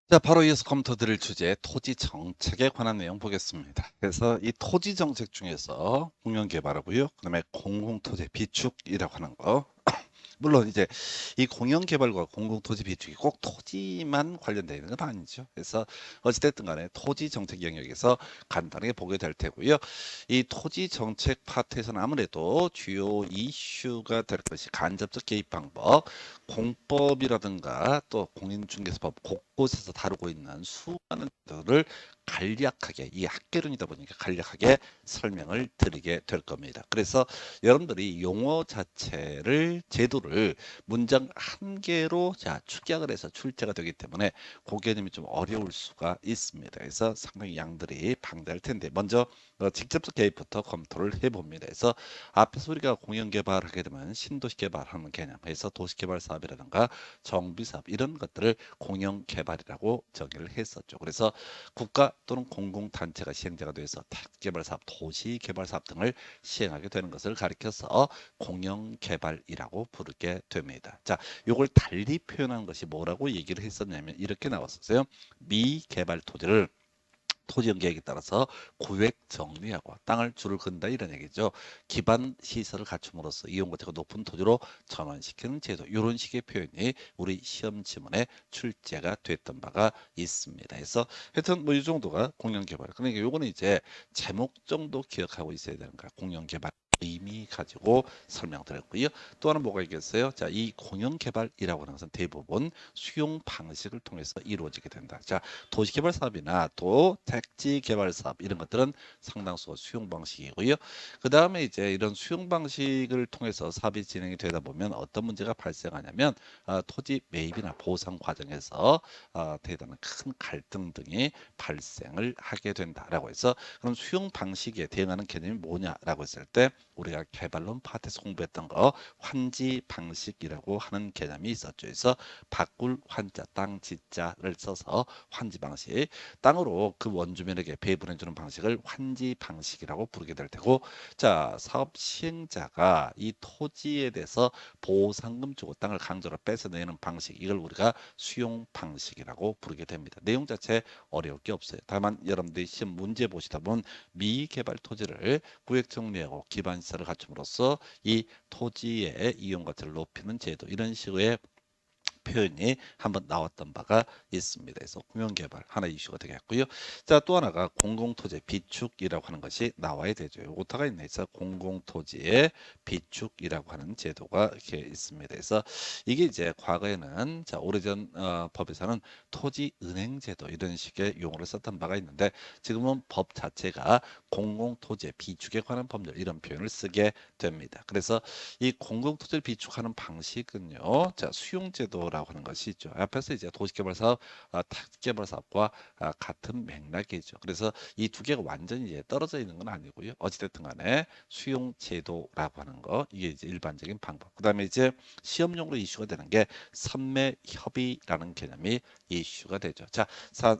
자, 바로 이어서 검토 드릴 주제 토지 정책에 관한 내용 보겠습니다. 그래서 이 토지 정책 중에서 공영 개발하고요. 그다음에 공공토지 비축이라고 하는 거. 물론 이제 이 공영 개발과 공공토지 비축이 꼭 토지만 관련되어 있는 건 아니죠. 그래서 어찌됐든 간에 토지 정책 영역에서 간단하게 보게 될 테고요. 이 토지 정책 파트에서는 아무래도 주요 이슈가 될 것이 간접적 개입 방법, 공법이라든가 또 공인중개사법 곳곳에서 다루고 있는 수많은 것들을 간략하게, 이 학개론이다 보니까 간략하게 설명을 드리게 될 겁니다. 그래서 여러분들이 용어 자체를 제도를 문장 한 개로 축약을 해서 출제가 되기 때문에 그 개념이 좀 어려울 수가 있습니다. 그래서 상당히 양들이 방대할 텐데 먼저 직접적 개입부터 검토를 해봅니다. 그래서 앞에서 우리가 공영 개발하게 되면 신도시 개발하는 개념에서 도시개발 사업이라든가 정비사업 이런 것들을 공영 개발이라고 정의를 했었죠. 그래서 국가 또는 공공단체가 시행자가 돼서 택개발사업, 도시개발사업 등을 시행하게 되는 것을 가리켜서 공영개발이라고 부르게 됩니다. 자, 이걸 달리 표현한 것이 뭐라고 얘기를 했었냐면 이렇게 나왔었어요. 미개발 토지를 토지 연계획에 따라서 구획 정리하고 땅을 줄을 그는다 이런 얘기죠. 기반 시설을 갖춤으로써 이용 가치가 높은 토지로 전환시키는 제도 이런 식의 표현이 우리 시험 지문에 출제가 됐던 바가 있습니다. 그래서 하여튼 뭐 이 정도가 공영개발. 그러니까 요거는 이제 제목 정도 기억하고 있어야 되는 거야. 공영개발. 의미 가지고 설명드렸고요. 또 하나 뭐가 있겠어요? 자, 이 공영개발이라고 하는 것은 대부분 수용 방식을 통해서 이루어지게 된다. 자, 도시개발 사업이나 또 택지 개발 사업 이런 것들은 상당수 수용 방식이고요. 그 다음에 이제 이런 수용 방식을 통해서 사업이 진행이 되다 보면 어떤 문제가 발생하냐면 토지 매입이나 보상 과정에서 대단한 큰 갈등 등이 발생을 하게 된다라고 해서 그럼 수용 방식에 대응하는 개념이 뭐냐라고 했을 때 우리가 개발론 파트에서 공부했던 거 환지 방식이라고 하는 개념이 있었죠. 그래서 바꿀 환자 땅 지자를 써서 환지 방식 땅으로 그 원주민에게 배분해 주는 방식을 환지 방식이라고 부르게 될 테고 자 사업 시행자가 이 토지에 대해서 보상금 주고 땅을 강제로 뺏어내는 방식 이걸 우리가 수용 방식이라고 부르게 됩니다. 내용 자체 어려울 게 없어요. 다만 여러분들이 시험 문제 보시다 보면 미개발 토지를 구획 정리하고 기반 시설을 갖춤으로써 이 토지의 이용 가치를 높이는 제도 이런 식의 표현이 한번 나왔던 바가 있습니다. 그래서 공영개발 하나 이슈가 되겠고요. 자, 또 하나가 공공토지 비축이라고 하는 것이 나와야 되죠. 오타가 있네. 그래서 공공토지의 비축이라고 하는 제도가 이렇게 있습니다. 그래서 이게 이제 과거에는 자, 오래전 법에서는 토지은행제도 이런 식의 용어를 썼던 바가 있는데 지금은 법 자체가 공공토지의 비축에 관한 법률 이런 표현을 쓰게 됩니다. 그래서 이 공공토지를 비축하는 방식은요. 자, 수용제도라고 하는 것이 있죠. 앞에서 이제 도시개발 사업, 택지개발 사업과 같은 맥락이죠. 그래서 이 두 개가 완전히 이제 떨어져 있는 건 아니고요. 어찌됐든 간에 수용제도라고 하는 거 이게 이제 일반적인 방법. 그다음에 이제 시험용으로 이슈가 되는 게 선매협의라는 개념이 이슈가 되죠. 자,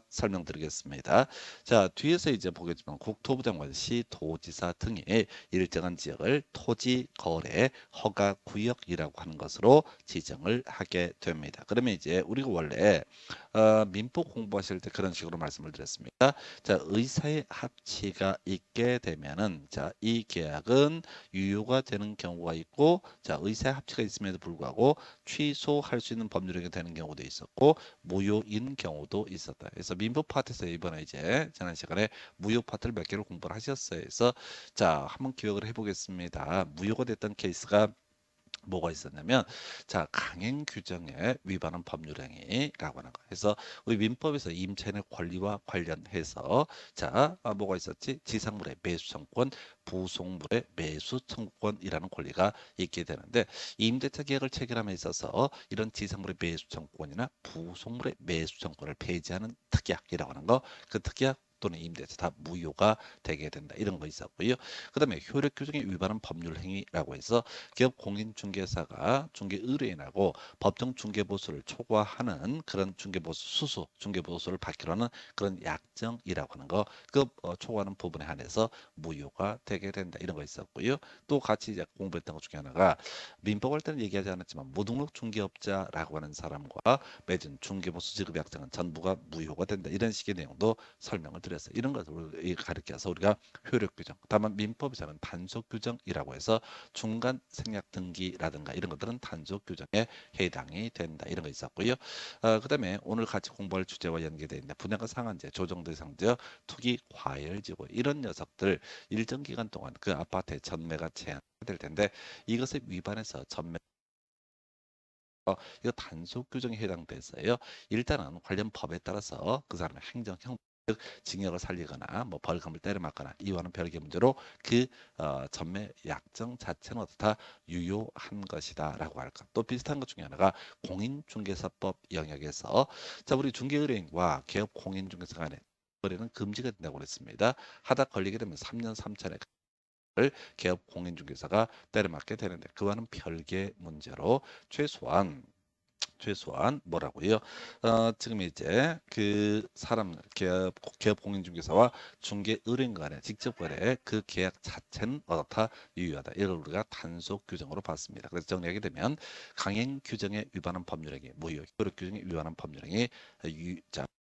설명드리겠습니다. 자, 뒤에서 이제 보겠지만 국토부 장관, 시, 도지사 등이 일정한 지역을 토지 거래 허가 구역이라고 하는 것으로 지정을 하게 됩니다. 그러면 이제 우리가 원래 민법 공부하실 때 그런 식으로 말씀을 드렸습니다. 자, 의사의 합치가 있게 되면은 자, 이 계약은 유효가 되는 경우가 있고 자, 의사의 합치가 있음에도 불구하고 취소할 수 있는 법률이 되는 경우도 있었고 무효인 경우도 있었다. 그래서 민법 파트에서 이번에 이제 지난 시간에 무효 파트를 몇 개를 공부를 하셨어요. 그래서 자, 한번 기억을 해보겠습니다. 무효가 됐던 케이스가 뭐가 있었냐면 자 강행 규정에 위반한 법률행위라고 하는 거. 그래서 우리 민법에서 임차인의 권리와 관련해서 자 뭐가 있었지? 지상물의 매수 청구권, 부속물의 매수 청구권이라는 권리가 있게 되는데 임대차 계약을 체결함에 있어서 이런 지상물의 매수 청구권이나 부속물의 매수 청구권을 폐지하는 특약이라고 하는 거, 그 특약 또는 임대차 다 무효가 되게 된다. 이런 거 있었고요. 그다음에 효력 규정에 위반한 법률 행위라고 해서 기업 공인중개사가 중개 의뢰인하고 법정 중개 보수를 초과하는 그런 중개 보수 수수 중개 보수를 받기로 하는 그런 약정이라고 하는 거 그 초과하는 부분에 한해서 무효가 되게 된다. 이런 거 있었고요. 또 같이 이제 공부했던 것 중에 하나가 민법할 때는 얘기하지 않았지만 무등록 중개업자라고 하는 사람과 맺은 중개보수 지급 약정은 전부가 무효가 된다. 이런 식의 내용도 설명을 드렸어요. 이런 것을 가르쳐서 우리가 효력 규정. 다만 민법에서는 단속 규정이라고 해서 중간 생략 등기라든가 이런 것들은 단속 규정에 해당이 된다. 이런 거 있었고요. 그다음에 오늘 같이 공부할 주제와 연계되어 있는 분양가 상한제, 조정 대상제, 투기 과열지구 이런 녀석들 일정 기간 동안 그 아파트의 전매가 제한될 텐데 이것에 위반해서 전매 이거 단속 규정에 해당돼서요. 일단은 관련 법에 따라서 그 사람의 행정형 즉 징역을 살리거나 뭐 벌금을 때려맞거나 이와는 별개 문제로 그 전매 약정 자체는 어떻다 유효한 것이다라고 할까. 또 비슷한 것 중에 하나가 공인중개사법 영역에서 자 우리 중개의뢰인과 개업 공인중개사 간에 거래는 금지가 된다고 그랬습니다. 하다 걸리게 되면 3년 3천에 개업 공인중개사가 때려맞게 되는데 그와는 별개 문제로 최소한 뭐라고요? 지금 이제 그 사람 기업 공인중개사와 중개 의뢰인 간의 직접 거래 그 계약 자체는 어떻다 유효하다. 이걸 우리가 단속 규정으로 봤습니다. 그래서 정리하게 되면 강행 규정에 위반한 법률행위 무효, 효력 규정에 위반한 법률행위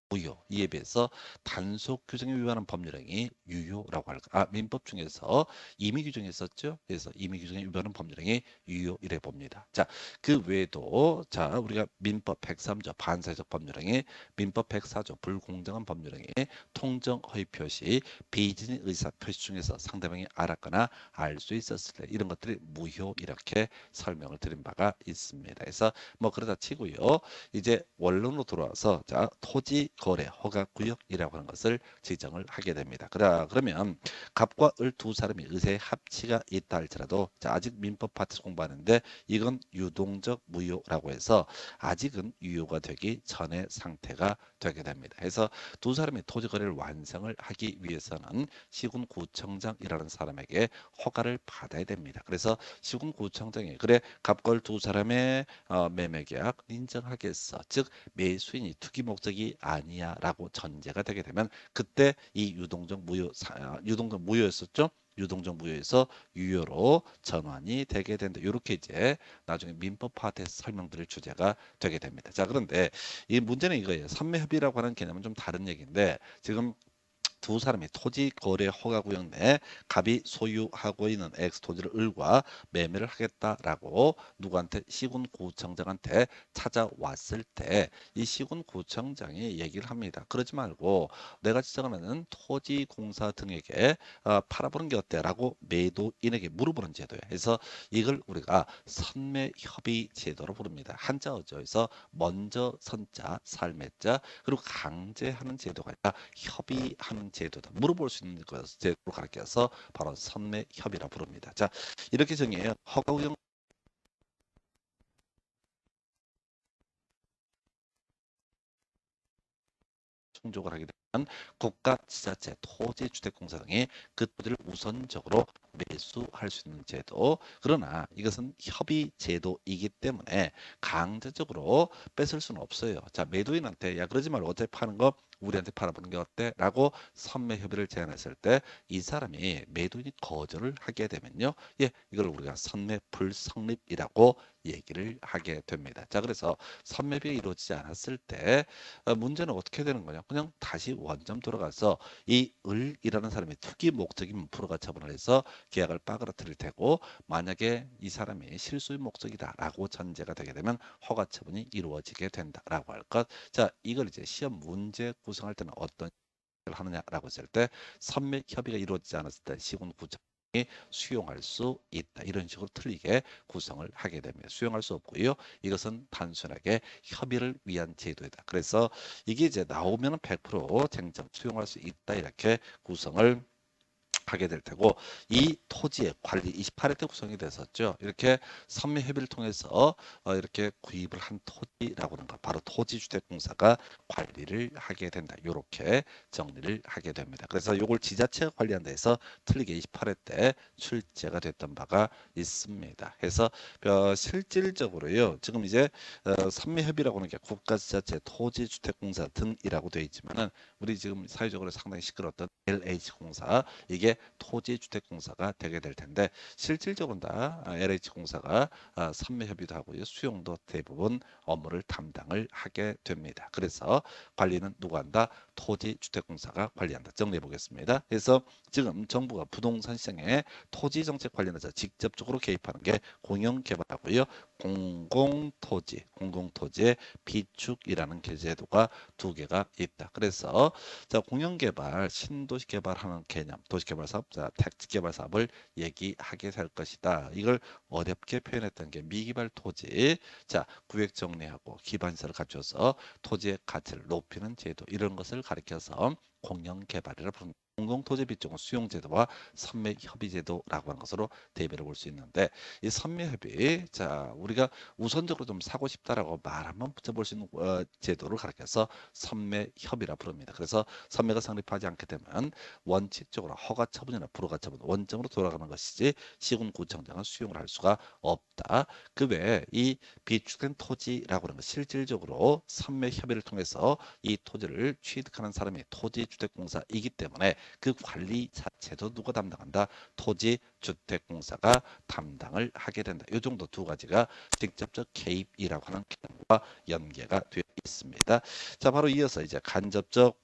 무효. 이에 비해서 단속 규정에 위반한 법률행위 유효라고 할까? 민법 중에서 임의 규정이 있었죠. 그래서 임의 규정에 위반한 법률행위 유효 이래 봅니다. 자, 그 외에도 자 우리가 민법 103조 반사회적 법률행위, 민법 104조 불공정한 법률행위, 통정 허위 표시, 비진의 의사 표시 중에서 상대방이 알았거나 알 수 있었을 때 이런 것들이 무효 이렇게 설명을 드린 바가 있습니다. 그래서 뭐 그러다 치고요. 이제 원론으로 돌아와서 자 토지 거래 허가 구역이라고 하는 것을 지정을 하게 됩니다. 그러면 갑과 을 두 사람이 의사의 합치가 있다 할지라도 자 아직 민법 파트 공부하는데 이건 유동적 무효라고 해서 아직은 유효가 되기 전의 상태가 되게 됩니다. 그래서 두 사람의 토지 거래를 완성을 하기 위해서는 시군구청장이라는 사람에게 허가를 받아야 됩니다. 그래서 시군구청장이 그래 갑걸 두 사람의 매매 계약 인정하겠어. 즉 매수인이 투기 목적이 아니야라고 전제가 되게 되면 그때 이 유동적 무효였었죠. 유동적 무효에서 유효로 전환이 되게 된다. 이렇게 이제 나중에 민법 파트에서 설명드릴 주제가 되게 됩니다. 자, 그런데 이 문제는 이거예요. 선매협의라고 하는 개념은 좀 다른 얘기인데 지금 두 사람이 토지 거래 허가 구역 내에 갑이 소유하고 있는 X 토지를 을과 매매를 하겠다라고 누구한테 시군구청장한테 찾아왔을 때 이 시군구청장이 얘기를 합니다. 그러지 말고 내가 지정하는 토지공사 등에게 팔아보는 게 어때라고 매도인에게 물어보는 제도예요. 그래서 이걸 우리가 선매협의 제도로 부릅니다. 한자어죠. 그래서 먼저 선자, 살매자 그리고 강제하는 제도가 아니라 협의하는 제도다. 물어볼 수 있는 것을 제도로 가르쳐서 바로 선매협의라 부릅니다. 자, 이렇게 정의해요. 허가구역 충족을 하게 되면 국가, 지자체, 토지, 주택공사 등이 그 토지를 우선적으로 매수할 수 있는 제도. 그러나 이것은 협의 제도이기 때문에 강제적으로 뺏을 수는 없어요. 자, 매도인한테 야 그러지 말고 어차피 파는 거 우리한테 팔아보는 게 어때? 라고 선매 협의를 제안했을 때 이 사람이 매도인이 거절을 하게 되면요. 예, 이걸 우리가 선매 불성립이라고 얘기를 하게 됩니다. 자, 그래서 선매비가 이루어지지 않았을 때 문제는 어떻게 되는 거냐? 그냥 다시 원점 돌아가서 이 을이라는 사람이 투기 목적이면 불허가 처분을 해서 계약을 빠그라뜨릴 테고 만약에 이 사람이 실수의 목적이다라고 전제가 되게 되면 허가 처분이 이루어지게 된다라고 할 것. 자, 이걸 이제 시험 문제 구성할 때는 어떤 걸 하느냐라고 했을 때 선매 협의가 이루어지지 않았을 때 시군구청 수용할 수 있다. 이런 식으로 틀리게 구성을 하게 됩니다. 수용할 수 없고요. 이것은 단순하게 협의를 위한 제도이다. 그래서 이게 이제 나오면 100% 쟁점 수용할 수 있다. 이렇게 구성을 하게 될 테고 이 토지의 관리 28회 때 구성이 됐었죠. 이렇게 선매협의를 통해서 이렇게 구입을 한 토지라고 하는 거 바로 토지주택공사가 관리를 하게 된다. 이렇게 정리를 하게 됩니다. 그래서 이걸 지자체가 관리한다 해서 틀리게 28회 때 출제가 됐던 바가 있습니다. 해서 실질적으로요. 지금 이제 선매협의라고 하는 게 국가지자체 토지주택공사 등이라고 되어 있지만은 우리 지금 사회적으로 상당히 시끄러웠던 LH공사 이게 토지주택공사가 되게 될 텐데 실질적으로 다 LH공사가 선매협의도 하고요. 수용도 대부분 업무를 담당을 하게 됩니다. 그래서 관리는 누가 한다? 토지주택공사가 관리한다. 정리해 보겠습니다. 그래서 지금 정부가 부동산 시장에 토지정책 관련해서 직접적으로 개입하는 게 공영개발하고요. 공공토지의 비축이라는 제도가 두 개가 있다. 그래서 자, 공영개발, 신도시 개발하는 개념, 도시개발 사업, 자, 택지개발 사업을 얘기하게 될 것이다. 이걸 어렵게 표현했던 게 미개발 토지, 자, 구획 정리하고 기반시설을 갖춰서 토지의 가치를 높이는 제도 이런 것을 가리켜서 공영개발이라 부릅니다. 공공토지 비축은 수용제도와 선매협의제도라고 하는 것으로 대비를 볼 수 있는데 이 선매협의 자 우리가 우선적으로 좀 사고 싶다라고 말 한번 붙여볼 수 있는 제도를 가리켜서 선매협의라 부릅니다. 그래서 선매가 성립하지 않게 되면 원칙적으로 허가 처분이나 불허가 처분 원점으로 돌아가는 것이지 시군구청장은 수용을 할 수가 없다. 그 외에 이 비축된 토지라고 하는 것 실질적으로 선매협의를 통해서 이 토지를 취득하는 사람이 토지주택공사이기 때문에 그 관리 자체도 누가 담당한다? 토지주택공사가 담당을 하게 된다. 이 정도 두 가지가 직접적 개입이라고 하는 개념과 연계가 되어 있습니다. 자, 바로 이어서 이제 간접적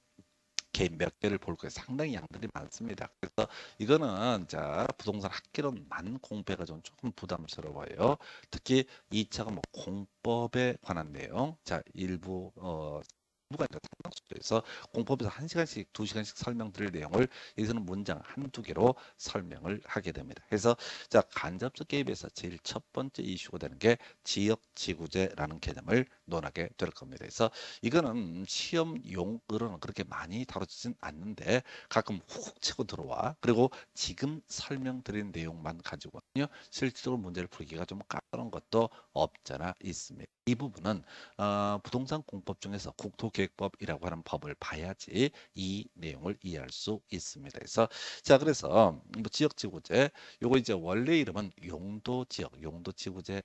개입 몇 개를 볼 거예요. 상당히 양들이 많습니다. 그래서 이거는 자 부동산 학개론만 공부해가 좀 조금 부담스러워요. 특히 2차가 뭐 공법에 관한 내용, 자 일부 부가 아니라 상당수에서 공법에서 1시간씩 2시간씩 설명드릴 내용을 여기서는 문장 한두 개로 설명을 하게 됩니다. 그래서 자 간접적 개입에서 제일 첫 번째 이슈가 되는 게 지역지구제라는 개념을 논하게 될 겁니다. 그래서 이거는 시험용으로는 그렇게 많이 다뤄지진 않는데 가끔 훅 치고 들어와. 그리고 지금 설명드린 내용만 가지고는요 실질적으로 문제를 풀기가 좀 까다로운 것도 없잖아 있습니다. 이 부분은 부동산 공법 중에서 국토계획법이라고 하는 법을 봐야지 이 내용을 이해할 수 있습니다. 그래서 뭐 지역지구제 요거 이제 원래 이름은 용도지역, 용도지구제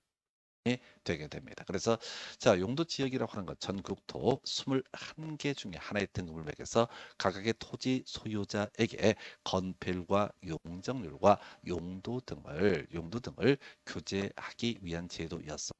되게 됩니다. 그래서 자 용도지역이라고 하는 것 전국토 21개 중에 하나의 등급을 매겨서 각각의 토지 소유자에게 건폐율과 용적률과 용도 등을 규제하기 위한 제도였습니다.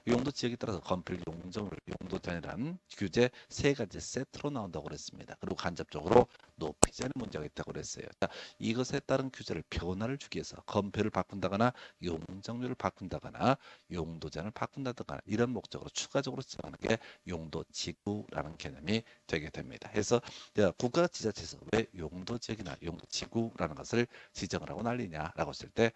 용도 지역에 따라서 건폐율, 용적률, 용도제한이라는 규제 세 가지 세트로 나온다고 그랬습니다. 그리고 간접적으로 높이제한의 문제가 있다고 그랬어요. 자, 이것에 따른 규제를 변화를 주기 위해서 건폐율을 바꾼다거나 용적률을 바꾼다거나 용도제한을 바꾼다거나 이런 목적으로 추가적으로 지정하는 게 용도지구라는 개념이 되게 됩니다. 그래서 국가 지자체에서 왜 용도지역이나 용도지구라는 것을 지정을 하고 난리냐라고 했을 때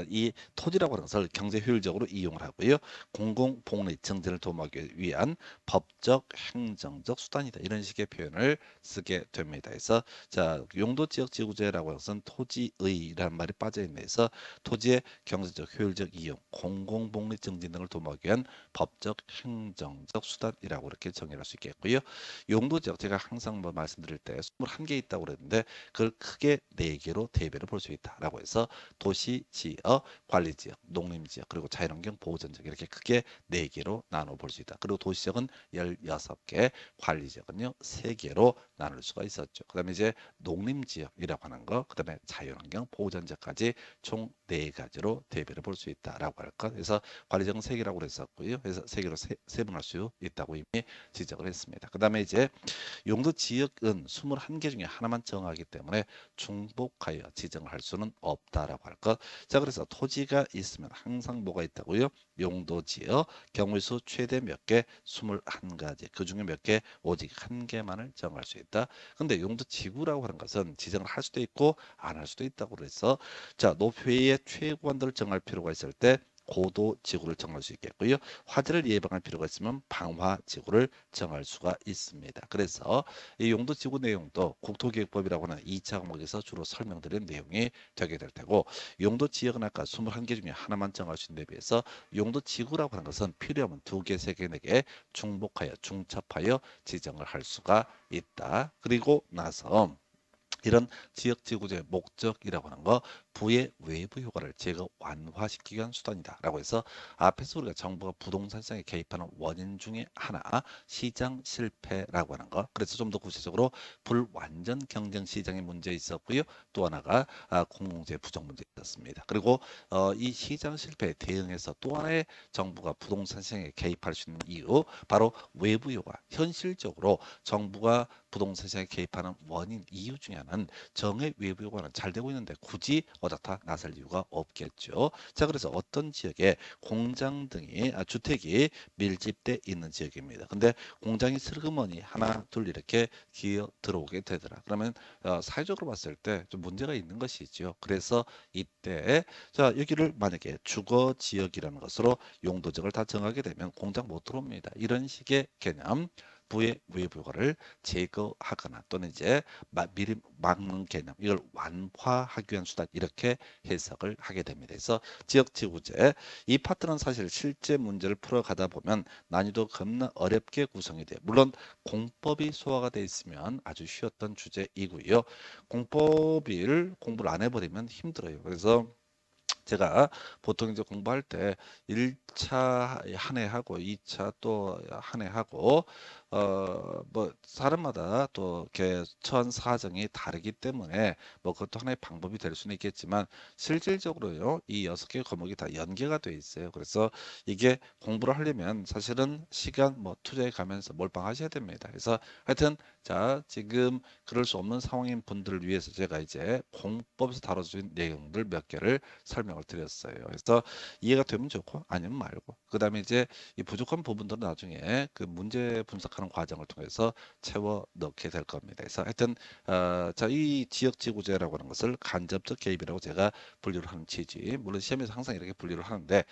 이 토지라고 하는 것을 경제 효율적으로 이용을 하고요. 공공복리 증진을 도모하기 위한 법적, 행정적 수단이다. 이런 식의 표현을 쓰게 됩니다. 그래서 자 용도지역지구제라고 하는 것은 토지의라는 말이 빠져있네서 토지의 경제적, 효율적 이용, 공공복리 증진 등을 도모하기 위한 법적, 행정적 수단이라고 이렇게 정의할 수 있겠고요. 용도지역 제가 항상 뭐 말씀드릴 때 21개 있다고 그랬는데 그걸 크게 4개로 대별을 볼 수 있다라고 해서 도시, 지역, 관리지역, 농림지역, 그리고 자연환경 보호전적 이렇게 크게 4개로 나눠 볼 수 있다. 그리고 도시지역은 16개, 관리지역은요 3개로 나눌 수가 있었죠. 그 다음에 이제 농림지역이라고 하는 거, 그 다음에 자연환경 보호전적까지 총 4가지로 대별을 볼 수 있다라고 할 것. 그래서 관리지역은 3개라고 그랬었고요. 그래서 3개로 세분할 수 있다고 이미 지적을 했습니다. 그 다음에 이제 용도지역은 21개 중에 하나만 정하기 때문에 중복하여 지정할 수는 없다라고 할 것. 자, 그래서 토지가 있으면 항상 뭐가 있다고요? 용도지역 경우수 최대 몇 개? 21가지. 그 중에 몇 개? 오직 1개만을 정할 수 있다. 근데 용도지구라고 하는 것은 지정을 할 수도 있고 안 할 수도 있다고 그래서 자, 높이의 최고한도를 정할 필요가 있을 때 고도 지구를 정할 수 있겠고요. 화재를 예방할 필요가 있으면 방화 지구를 정할 수가 있습니다. 그래서 이 용도 지구 내용도 국토기획법이라고 하는 2차 과목에서 주로 설명드린 내용이 되게 될 테고, 용도 지역은 아까 21개 중에 하나만 정할 수 있는 데 비해서 용도 지구라고 하는 것은 필요하면 2개, 3개, 4개 중복하여 중첩하여 지정을 할 수가 있다. 그리고 나서 이런 지역지구제의 목적이라고 하는 거, 부의 외부 효과를 제거 완화시키기 위한 수단이다 라고 해서, 앞에서 우리가 정부가 부동산 시장에 개입하는 원인 중에 하나, 시장 실패라고 하는 거. 그래서 좀 더 구체적으로 불완전 경쟁 시장의 문제 있었고요. 또 하나가 공공재 부정 문제 있었습니다. 그리고 이 시장 실패에 대응해서 또 하나의 정부가 부동산 시장에 개입할 수 있는 이유, 바로 외부 효과. 현실적으로 정부가 부동산 시장에 개입하는 원인 이유 중에 하나는 정의 외부 효과는 잘 되고 있는데 굳이 어떻다 나설 이유가 없겠죠. 자, 그래서 어떤 지역에 공장 등이 주택이 밀집돼 있는 지역입니다. 근데 공장이 슬그머니 하나 둘 이렇게 기어 들어오게 되더라. 그러면 사회적으로 봤을 때 좀 문제가 있는 것이죠. 그래서 이때 자, 여기를 만약에 주거 지역이라는 것으로 용도적을 다 정하게 되면 공장 못 들어옵니다. 이런 식의 개념, 부의 외부 효과를 제거하거나 또는 이제 미리 막는 개념, 이걸 완화하기 위한 수단, 이렇게 해석을 하게 됩니다. 그래서 지역지구제 이 파트는 사실 실제 문제를 풀어가다 보면 난이도 겁나 어렵게 구성이 돼요. 물론 공법이 소화가 돼 있으면 아주 쉬웠던 주제이고요. 공부를 안 해버리면 힘들어요. 그래서 제가 보통 이제 공부할 때 1차 한 해 하고 2차 또 한 해 하고 뭐 사람마다 또 이렇게 처한 사정이 다르기 때문에 뭐 그것도 하나의 방법이 될 수는 있겠지만, 실질적으로요 이 6개 과목이 다 연계가 돼 있어요. 그래서 이게 공부를 하려면 사실은 시간 뭐 투자해 가면서 몰빵하셔야 됩니다. 그래서 하여튼 자, 지금 그럴 수 없는 상황인 분들을 위해서 제가 이제 공법에서 다뤄진 내용들 몇 개를 설명을 드렸어요. 그래서 이해가 되면 좋고 아니면 말고, 그 다음에 이제 이 부족한 부분들은 나중에 그 문제 분석하는 과정을 통해서 채워 넣게 될 겁니다. 그래서 하여튼 자, 이 지역지구제라고 하는 것을 간접적 개입이라고 제가 분류를 하는 취지, 물론 시험에서 항상 이렇게 분류를 하는데,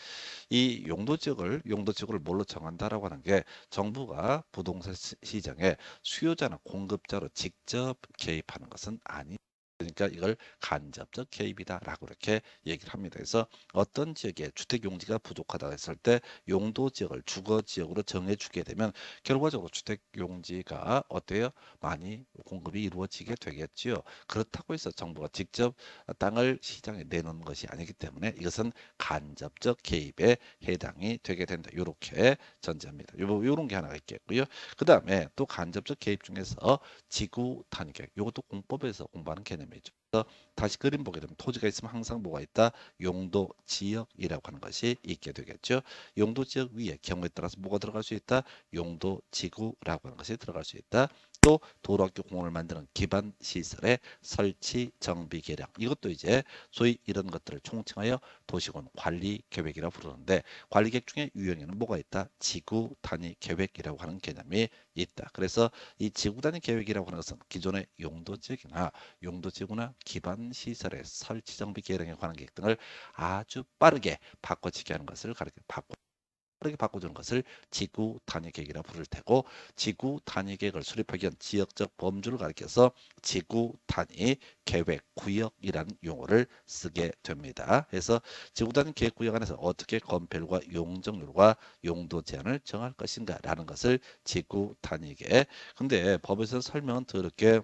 이 용도지구를 뭘로 정한다라고 하는 게 정부가 부동산 시장에 수요자나 공급자로 직접 개입하는 것은 아니. 그러니까 이걸 간접적 개입이다라고 이렇게 얘기를 합니다. 그래서 어떤 지역에 주택 용지가 부족하다 했을 때 용도 지역을 주거 지역으로 정해주게 되면 결과적으로 주택 용지가 어때요? 많이 공급이 이루어지게 되겠지요. 그렇다고 해서 정부가 직접 땅을 시장에 내놓는 것이 아니기 때문에 이것은 간접적 개입에 해당이 되게 된다. 이렇게 전제합니다. 요런 게 하나가 있겠고요. 그 다음에 또 간접적 개입 중에서 지구 단위계획, 이것도 공법에서 공부하는 개념이죠. 그래서 다시 그림 보게 되면 토지가 있으면 항상 뭐가 있다? 용도 지역이라고 하는 것이 있게 되겠죠. 용도 지역 위에 경우에 따라서 뭐가 들어갈 수 있다? 용도 지구라고 하는 것이 들어갈 수 있다. 또 도로학교 공원을 만드는 기반 시설의 설치 정비 계량, 이것도 이제 소위 이런 것들을 총칭하여 도시군 관리 계획이라고 부르는데, 관리 계획 중에 유형에는 뭐가 있다? 지구 단위 계획이라고 하는 개념이 있다. 그래서 이 지구 단위 계획이라고 하는 것은 기존의 용도 지역이나 용도 지구나 기반 시설의 설치 정비 계량에 관한 계획 등을 아주 빠르게 바꿔치기 하는 것을 빠르게 바꿔주는 것을 지구 단위 계획이라 부를 테고, 지구 단위 계획을 수립하기 위한 지역적 범주를 가리켜서 지구 단위 계획 구역이라는 용어를 쓰게 됩니다. 그래서 지구 단위 계획 구역 안에서 어떻게 건폐율과 용적률과 용도 제한을 정할 것인가라는 것을 지구 단위 계획. 근데 법에서 설명은 더럽게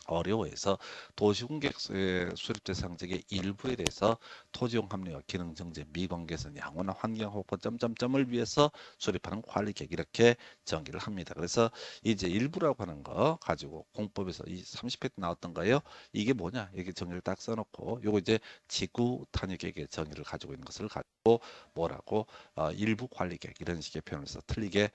어려워해서 도시공객 수립 대상지역의 일부에 대해서 토지용 합리화, 기능 정제, 미관 개선, 양호나 환경 확보 점점점을 위해서 수립하는 관리 계획, 이렇게 정의를 합니다. 그래서 이제 일부라고 하는 거 가지고 공법에서 이 30회 때 나왔던가요? 이게 뭐냐? 이게 정의를 딱 써놓고 요거 이제 지구 단위 계획의 정의를 가지고 있는 것을 가지고 뭐라고 일부 관리 계획, 이런 식의 표현을 해서 틀리게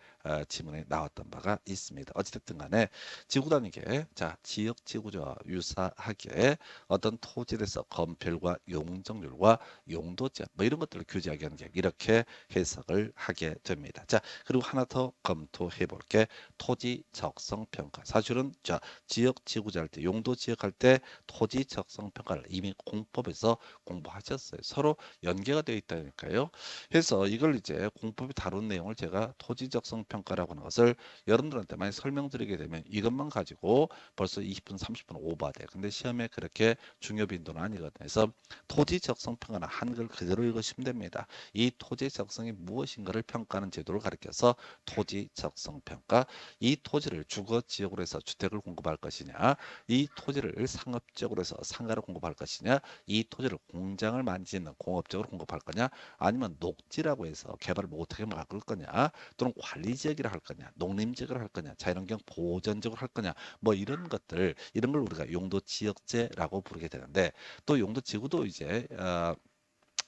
지문에 나왔던 바가 있습니다. 어찌됐든 간에 지구 단위 계획, 자, 지역 지구조와 유사하게 어떤 토지에서 건폐율과 용적률과 용도 제한 뭐 이런 것들을 규제하게 하는 계획, 이렇게 해석을 하게 됩니다. 자, 그리고 하나 더 검토해 볼게. 토지 적성 평가. 사실은 자, 지역 지구제 할 때, 용도 지역 할 때 토지 적성 평가를 이미 공법에서 공부하셨어요. 서로 연계가 되어 있다는 될까요? 해서 이걸 이제 공법이 다룬 내용을 제가 토지적성 평가라고 하는 것을 여러분들한테 많이 설명드리게 되면 이것만 가지고 벌써 20분, 30분 오버돼. 근데 시험에 그렇게 중요 빈도는 아니거든요. 그래서 토지적성 평가는 한글 그대로 읽으시면 됩니다. 이 토지적성이 무엇인가를 평가하는 제도를 가리켜서 토지적성 평가. 이 토지를 주거 지역으로 해서 주택을 공급할 것이냐, 이 토지를 상업적으로 해서 상가를 공급할 것이냐, 이 토지를 공장을 만지는 공업적으로 공급할 거냐, 아니면 녹지라고 해서 개발을 못하게 막을 거냐, 또는 관리지역이라 할 거냐, 농림지역으로 할 거냐, 자연환경 보전적으로 할 거냐, 뭐 이런 것들, 이런 걸 우리가 용도지역제라고 부르게 되는데, 또 용도지구도 이제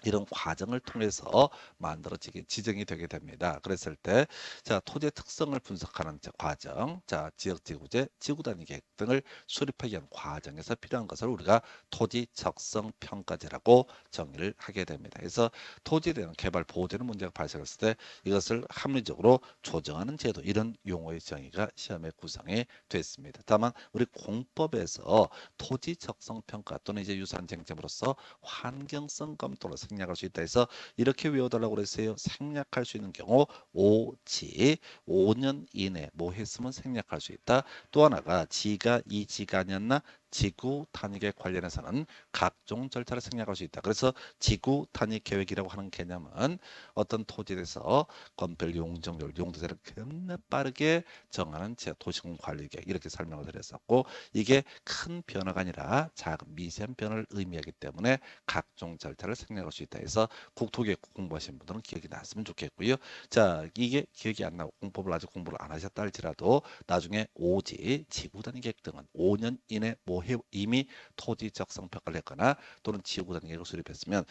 이런 과정을 통해서 만들어지게 지정이 되게 됩니다. 그랬을 때, 자, 토지의 특성을 분석하는 과정, 자, 지역지구제, 지구단위 계획 등을 수립하기 위한 과정에서 필요한 것을 우리가 토지 적성 평가제라고 정의를 하게 됩니다. 그래서 토지에 대한 개발 보호되는 문제가 발생했을 때 이것을 합리적으로 조정하는 제도, 이런 용어의 정의가 시험에 구성이 됐습니다. 다만 우리 공법에서 토지 적성 평가 또는 이제 유사한 쟁점으로서 환경성 검토를 생략할 수 있다 해서 이렇게 외워달라고 그랬어요. 생략할 수 있는 경우 오지, 5년 이내 뭐 했으면 생략할 수 있다. 또 하나가 지가 이 지가 아니었나, 지구 단위계 관련해서는 각종 절차를 생략할 수 있다. 그래서 지구 단위 계획이라고 하는 개념은 어떤 토지에 대해서 건별 용적률, 용도제를 겁나 빠르게 정하는 도시공 관리 계획, 이렇게 설명을 드렸었고, 이게 큰 변화가 아니라 작은 미세한 변화를 의미하기 때문에 각종 절차를 생략할 수 있다 해서 국토계획 공부하신 분들은 기억이 났으면 좋겠고요. 자, 이게 기억이 안 나고 공법을 아직 공부를 안 하셨다 할지라도 나중에 오지, 지구 단위 계획 등은 5년 이내 뭐 이미 토지 적성 평가를 했거나 또는 지구 단위 계획을 수립했으면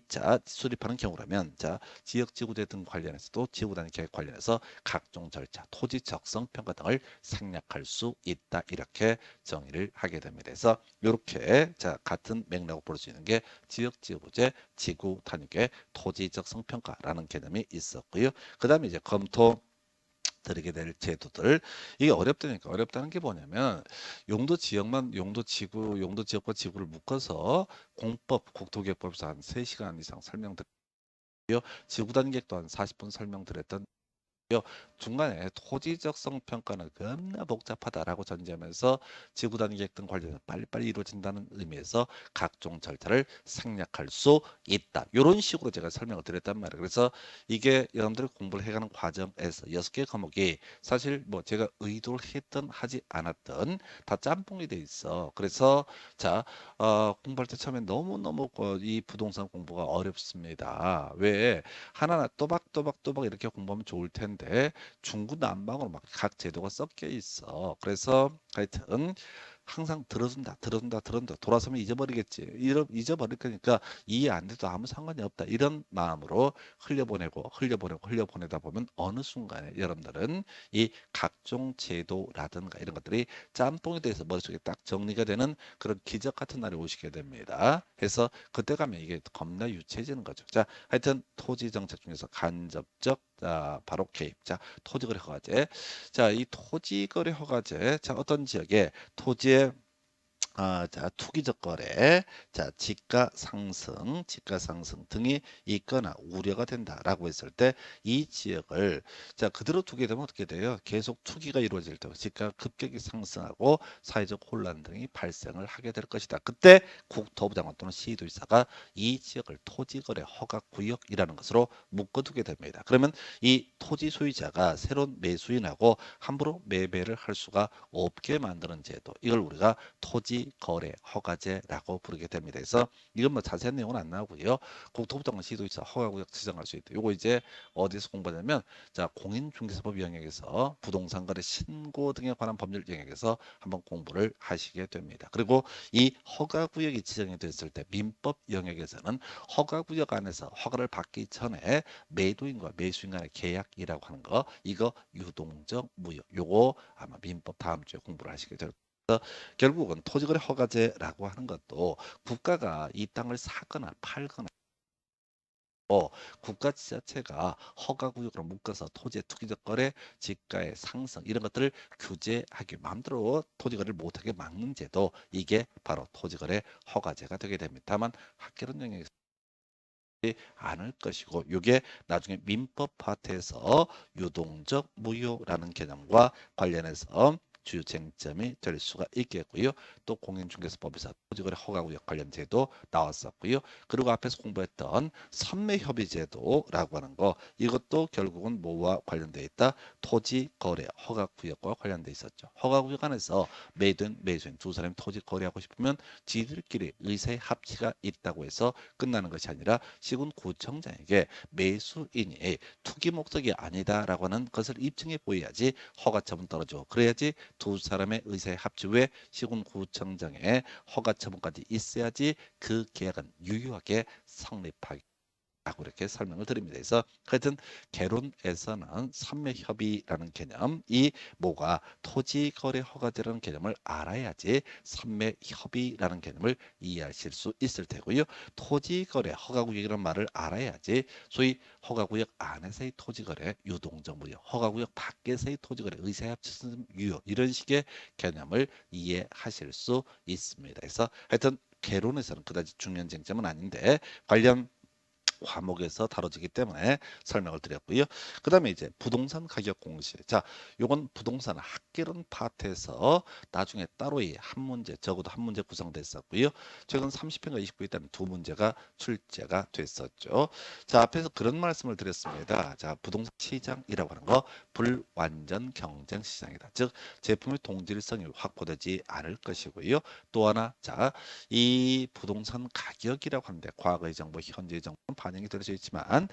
자, 수립하는 경우라면 자, 지역 지구제 등 관련해서도 지구 단위 계획 관련해서 각종 절차, 토지 적성 평가 등을 생략할 수 있다. 이렇게 정의를 하게 됩니다. 그래서 이렇게 자, 같은 맥락으로 볼 수 있는 게 지역 지구제, 지구 단위계, 토지적 성평가라는 개념이 있었고요. 그 다음에 이제 검토 드리게 될 제도들, 이게 어렵다니까. 어렵다는 게 뭐냐면 용도 지역만, 용도 지구, 용도 지역과 지구를 묶어서 공법, 국토계획법에서 한 3시간 이상 설명드렸고요. 지구 단계도 한 40분 설명드렸던 중간에 토지적성 평가는 겁나 복잡하다라고 전제하면서 지구 단위 계획 등 관련해서 빨리빨리 이루어진다는 의미에서 각종 절차를 생략할 수 있다. 이런 식으로 제가 설명을 드렸단 말이에요. 그래서 이게 여러분들이 공부를 해가는 과정에서 6개 과목이 사실 뭐 제가 의도를 했든 하지 않았든 다 짬뽕이 돼 있어. 그래서 자, 공부할 때 처음에 너무너무 이 부동산 공부가 어렵습니다. 왜? 하나하나 또박또박 이렇게 공부하면 좋을 텐데 중구난방으로 막 각 제도가 섞여 있어. 그래서 하여튼 항상 들어준다 돌아서면 잊어버리겠지. 잊어버릴 거니까 이해 안 돼도 아무 상관이 없다. 이런 마음으로 흘려보내다 보면 어느 순간에 여러분들은 이 각종 제도라든가 이런 것들이 짬뽕이 돼서 머릿속에 딱 정리가 되는 그런 기적 같은 날이 오시게 됩니다. 해서 그때 가면 이게 겁나 유치해지는 거죠. 자, 하여튼 토지 정책 중에서 간접적, 자, 바로 개입. 자, 토지거래 허가제. 자, 이 토지거래 허가제. 자, 어떤 지역에 토지의 자, 투기적 거래, 자, 지가 상승 등이 있거나 우려가 된다라고 했을 때 이 지역을 자, 그대로 두게 되면 어떻게 돼요? 계속 투기가 이루어질 때 지가 급격히 상승하고 사회적 혼란 등이 발생을 하게 될 것이다. 그때 국토부 장관 또는 시도지사가 이 지역을 토지거래 허가 구역이라는 것으로 묶어두게 됩니다. 그러면 이 토지 소유자가 새로운 매수인하고 함부로 매매를 할 수가 없게 만드는 제도, 이걸 우리가 토지 거래 허가제라고 부르게 됩니다. 그래서 이건 뭐 자세한 내용은 안 나오고요. 국토부 장관 시도지사 허가구역 지정할 수 있다. 요거 이제 어디서 공부하냐면 자, 공인중개사법 영역에서 부동산 거래 신고 등에 관한 법률 영역에서 한번 공부를 하시게 됩니다. 그리고 이 허가구역이 지정이 됐을 때 민법 영역에서는 허가구역 안에서 허가를 받기 전에 매도인과 매수인 간의 계약이라고 하는 거, 이거 유동적 무역, 요거 아마 민법 다음 주에 공부를 하시게 될 결국은 토지거래 허가제라고 하는 것도 국가가 이 땅을 사거나 팔거나 국가 지자체가 허가구역으로 묶어서 토지의 투기적 거래, 지가의 상승 이런 것들을 규제하기, 마음대로 토지거래를 못하게 막는 제도, 이게 바로 토지거래 허가제가 되게 됩니다. 다만 학계론 영역에서 않을 것이고 이게 나중에 민법 파트에서 유동적 무효라는 개념과 관련해서 주요 쟁점이 될 수가 있겠고요. 또 공인중개사법에서 토지거래 허가구역 관련 제도 나왔었고요. 그리고 앞에서 공부했던 선매협의제도라고 하는 거 이것도 결국은 뭐와 관련되어 있다? 토지거래 허가구역과 관련되어 있었죠. 허가구역 안에서 매도인 매수인 두 사람이 토지 거래하고 싶으면 지들끼리 의사의 합치가 있다고 해서 끝나는 것이 아니라 시군구청장에게 매수인이 투기 목적이 아니다라고 하는 것을 입증해 보여야지 허가처분 떨어지고 그래야지 두 사람의 의사의 합치 후에 시군구청장의 허가처분까지 있어야지 그 계약은 유효하게 성립하게 라고 이렇게 설명을 드립니다. 그래서 하여튼 개론에서는 선매협의라는 개념이 뭐가 토지거래 허가제라는 개념을 알아야지 선매협의라는 개념을 이해하실 수 있을 테고요. 토지거래 허가구역이라는 말을 알아야지 소위 허가구역 안에서의 토지거래 유동적 무효, 허가구역 밖에서의 토지거래 의사의 합치성 유효 이런 식의 개념을 이해하실 수 있습니다. 그래서 하여튼 개론에서는 그다지 중요한 쟁점은 아닌데 관련 과목에서 다뤄지기 때문에 설명을 드렸고요. 그 다음에 이제 부동산 가격 공시. 자, 요건 부동산 학개론 파트에서 나중에 따로 한 문제, 적어도 한 문제 구성됐었고요. 최근 30편과 29에 따른 두 문제가 출제가 됐었죠. 자, 앞에서 그런 말씀을 드렸습니다. 자, 부동산 시장이라고 하는 거 불완전 경쟁 시장이다. 즉, 제품의 동질성이 확보되지 않을 것이고요. 또 하나, 자, 이 부동산 가격이라고 하는데 과거의 정보, 현재의 정보는 반영이 될 수 있지만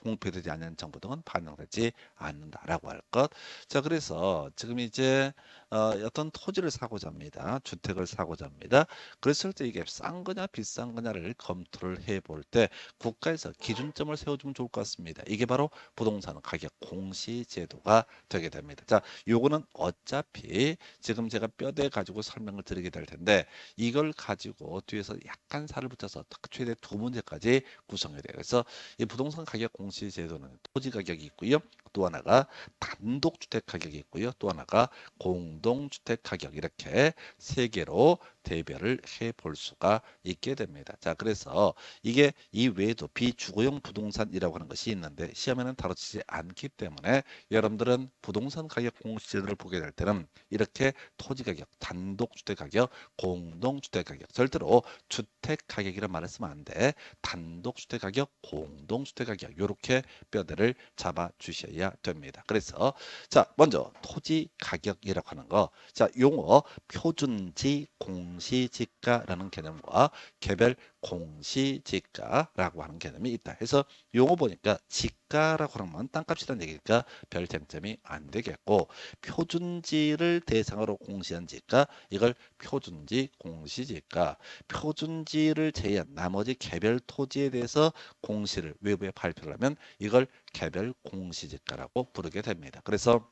공표되지 않는 정보 등은 반영되지 않는다라고 할 것. 자, 그래서 지금 이제 어떤 토지를 사고자 합니다. 주택을 사고자 합니다. 그랬을 때 이게 싼 거냐 비싼 거냐를 검토를 해볼 때 국가에서 기준점을 세워주면 좋을 것 같습니다. 이게 바로 부동산 가격 공시 제도가 되게 됩니다. 자, 요거는 어차피 지금 제가 뼈대 가지고 설명을 드리게 될 텐데 이걸 가지고 뒤에서 약간 살을 붙여서 최대 두 문제까지 구성이 돼요. 그래서 이 부동산 가격 공시 제도는 토지 가격이 있고요. 또 하나가 단독주택 가격이 있고요. 또 하나가 공동주택 가격 이렇게 세 개로 대별을 해 볼 수가 있게 됩니다. 자, 그래서 이게 이 외에도 비주거용 부동산이라고 하는 것이 있는데 시험에는 다뤄지지 않기 때문에 여러분들은 부동산 가격 공시제도를 보게 될 때는 이렇게 토지 가격, 단독주택 가격, 공동주택 가격 절대로 주택 가격이란 말을 쓰면 안 돼. 단독주택 가격, 공동주택 가격 이렇게 뼈대를 잡아 주셔야 됩니다. 그래서 자, 먼저 토지 가격이라고 하는 거. 자, 용어 표준지 공시지가라는 개념과 개별 공시지가라고 하는 개념이 있다. 해서 용어 보니까 지가라고 하면 땅값이라는 얘기니까 별 쟁점이 안 되겠고 표준지를 대상으로 공시한 지가 이걸 표준지 공시지가 표준지를 제외한 나머지 개별 토지에 대해서 공시를 외부에 발표를 하면 이걸 개별 공시지가라고 부르게 됩니다. 그래서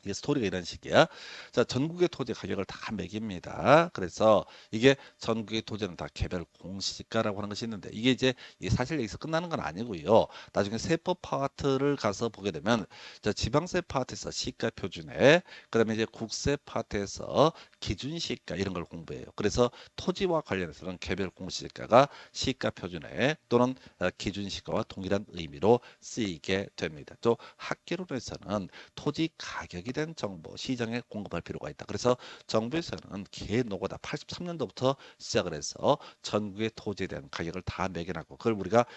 이게 스토리가 이런 식이야. 자, 전국의 토지 가격을 다 매깁니다. 그래서 이게 전국의 토지는 다 개별 공시지가라고 하는 것이 있는데 이게 이제 사실 여기서 끝나는 건 아니고요. 나중에 세법 파트를 가서 보게 되면 자, 지방세 파트에서 시가 표준에 그다음에 이제 국세 파트에서 기준 시가 이런 걸 공부해요. 그래서 토지와 관련해서는 개별 공시지가가 시가 표준에 또는 기준 시가와 동일한 의미로 쓰이게 됩니다. 또 학계론에서는 토지 가격이 된 정보 시장에 공급할 필요가 있다. 그래서 정부에서는 개노고다 83년도부터 시작을 해서 전국의 토지에 대한 가격을 다 매겨놨고 그걸 우리가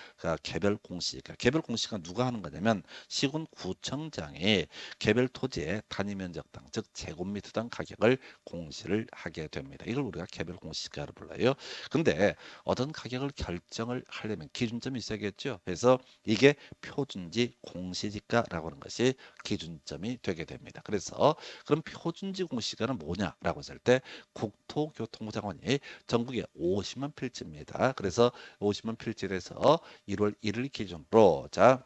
개별 공시지가 개별 공시가 누가 하는 거냐면 시군구청장이 개별 토지의 단위 면적당 즉 제곱미터당 가격을 공시를 하게 됩니다. 이걸 우리가 개별 공시지가로 불러요. 근데 어떤 가격을 결정을 하려면 기준점이 있어야겠죠. 그래서 이게 표준지 공시지가라고 하는 것이 기준점이 되게 됩니다. 그래서 그럼 표준지 공시지가는 뭐냐라고 했을 때 국토교통부 장관이 전국에 50만 필지입니다. 그래서 50만 필지에서 1월 1일 기준으로 자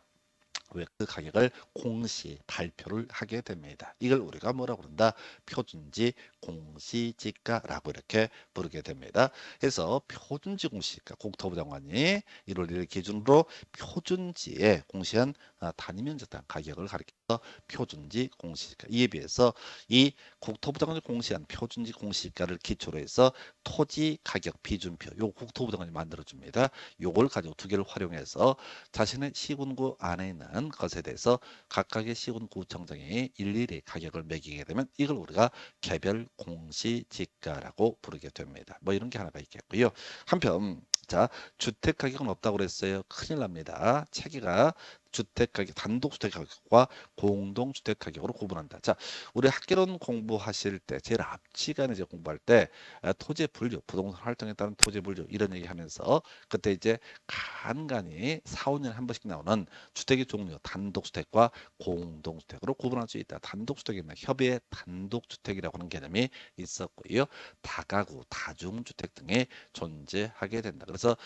왜 그 가격을 공시 발표를 하게 됩니다. 이걸 우리가 뭐라고 그런다? 표준지 공시지가라고 이렇게 부르게 됩니다. 그래서 표준지 공시지가 국토부 장관이 1월 1일 기준으로 표준지에 공시한 단위 면적당 가격을 가리켜서 표준지 공시지가, 이에 비해서 이 국토부 장관이 공시한 표준지 공시지가를 기초로 해서 토지 가격 비준표, 요 국토부 장관이 만들어줍니다. 요걸 가지고 두 개를 활용해서 자신의 시군구 안에 있는 것에 대해서 각각의 시군구청장이 일일이 가격을 매기게 되면 이걸 우리가 개별 공시지가라고 부르게 됩니다. 뭐 이런 게 하나가 있겠고요. 한편 자, 주택 가격은 없다고 그랬어요. 큰일 납니다. 체계가 주택 가격, 단독 주택 가격과 공동 주택 가격으로 구분한다. 자, 우리 학개론 공부하실 때 제일 앞 시간에 이제 공부할 때 토지 분류, 부동산 활동에 따른 토지 분류 이런 얘기 하면서 그때 이제 간간히 4, 5년에 한 번씩 나오는 주택의 종류, 단독 주택과 공동 주택으로 구분할 수 있다. 단독 주택이면 협의의 단독 주택이라고 하는 개념이 있었고요. 다가구, 다중 주택 등이 존재하게 된다. 그래서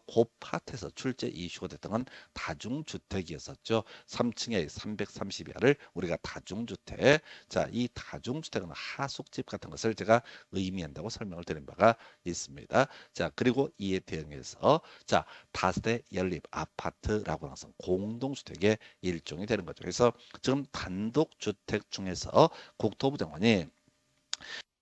고팟에서 출제 이슈가 됐던 건 다중주택이었었죠. 3층에 330야를 우리가 다중주택. 자, 이 다중주택은 하숙집 같은 것을 제가 의미한다고 설명을 드린 바가 있습니다. 자, 그리고 이에 대응해서 자, 다세대 연립 아파트라고 하는 것은 공동주택의 일종이 되는 거죠. 그래서 지금 단독주택 중에서 국토부 장관이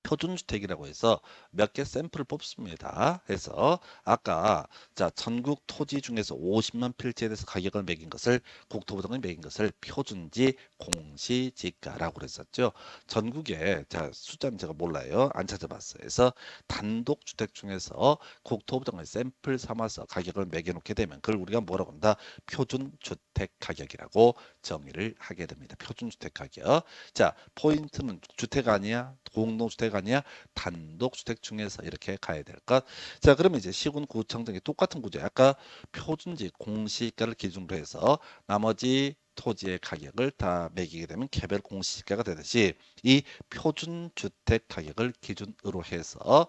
표준주택이라고 해서 몇 개 샘플을 뽑습니다. 그래서 아까 자 전국 토지 중에서 50만 필지에 대해서 가격을 매긴 것을 국토부 장관이 매긴 것을 표준지 공시지가라고 그랬었죠. 전국에 자 숫자는 제가 몰라요. 안 찾아봤어요. 그래서 단독주택 중에서 국토부 장관이 샘플 삼아서 가격을 매겨놓게 되면 그걸 우리가 뭐라고 한다? 표준주택 가격이라고 정의를 하게 됩니다. 표준주택 가격. 자 포인트는 주택 아니야? 공동주택 아니야? 단독주택 중에서 이렇게 가야 될 것. 자, 그러면 이제 시군구청장이 똑같은 구조야. 아까 표준지 공시가를 기준으로 해서 나머지 토지의 가격을 다 매기게 되면 개별 공시지가가 되듯이 이 표준주택 가격을 기준으로 해서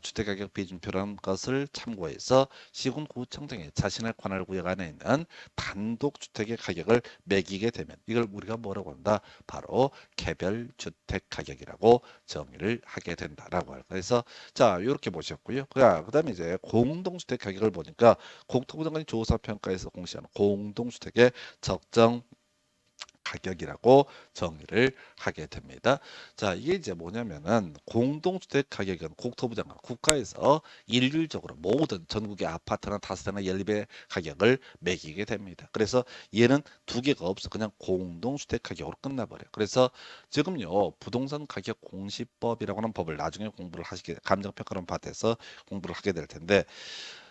주택가격 비준표라는 것을 참고해서 시군구청장이 자신의 관할 구역 안에 있는 단독주택의 가격을 매기게 되면 이걸 우리가 뭐라고 한다? 바로 개별주택 가격이라고 정의를 하게 된다라고 할 거예요. 그래서 자 이렇게 보셨고요. 그다음에 이제 공동주택 가격을 보니까 국토부 장관이 조사평가에서 공시한 공동주택의 적정 가격이라고 정의를 하게 됩니다. 자, 이게 이제 뭐냐면은 공동주택 가격은 국토부 장관 국가에서 일률적으로 모든 전국의 아파트나 다세대나 연립의 가격을 매기게 됩니다. 그래서 얘는 두 개가 없어. 그냥 공동주택 가격으로 끝나버려. 그래서 지금요 부동산 가격 공시법이라고 하는 법을 나중에 공부를 하시게 감정평가론 파트에서 공부를 하게 될 텐데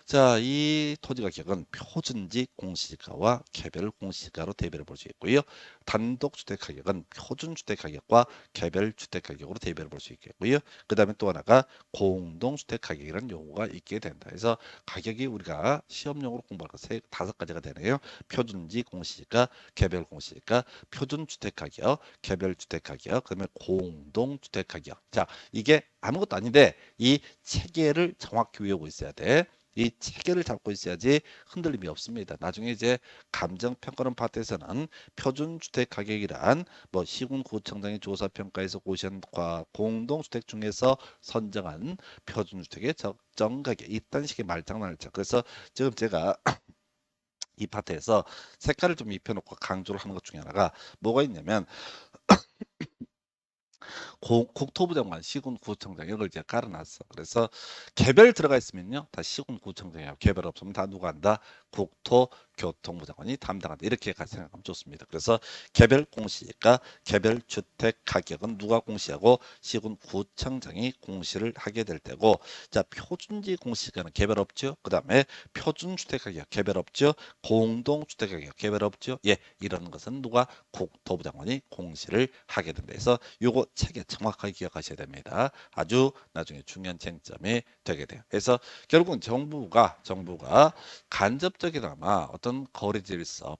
자, 이 토지 가격은 표준지 공시지가와 개별 공시지가로 대별해 볼 수 있고요. 단독주택 가격은 표준주택 가격과 개별 주택 가격으로 대별해 볼 수 있겠고요. 그 다음에 또 하나가 공동주택 가격이라는 용어가 있게 된다. 그래서 가격이 우리가 시험용으로 공부할 것 다섯 가지가 되네요. 표준지 공시지가, 개별 공시지가, 표준주택 가격, 개별 주택 가격, 그다음에 공동주택 가격. 자, 이게 아무것도 아닌데 이 체계를 정확히 외우고 있어야 돼. 이 체계를 잡고 있어야지 흔들림이 없습니다. 나중에 이제 감정평가론 파트에서는 표준주택 가격이란 뭐 시군구청장의 조사평가에서 고시한 공동주택 중에서 선정한 표준주택의 적정 가격 이딴 식의 말장난을 쳐. 그래서 지금 제가 이 파트에서 색깔을 좀 입혀놓고 강조를 하는 것 중에 하나가 뭐가 있냐면 국토부 장관, 시군구청장 이걸 이제 깔아놨어. 그래서 개별 들어가 있으면요, 다 시군구청장이에요. 개별 없으면 다 누가 한다? 국토교통부 장관이 담당한다. 이렇게 생각하면 좋습니다. 그래서 개별 공시지가, 개별 주택 가격은 누가 공시하고 시군구청장이 공시를 하게 될 테고, 자 표준지 공시지가는 개별 없죠. 그 다음에 표준주택 가격 개별 없죠. 공동주택 가격 개별 없죠. 예, 이런 것은 누가 국토부 장관이 공시를 하게 된다. 그래서 요거 책에 정확하게 기억하셔야 됩니다. 아주 나중에 중요한 쟁점이 되게 돼요. 그래서 결국은 정부가 간접적이나마 어떤 거래 질서,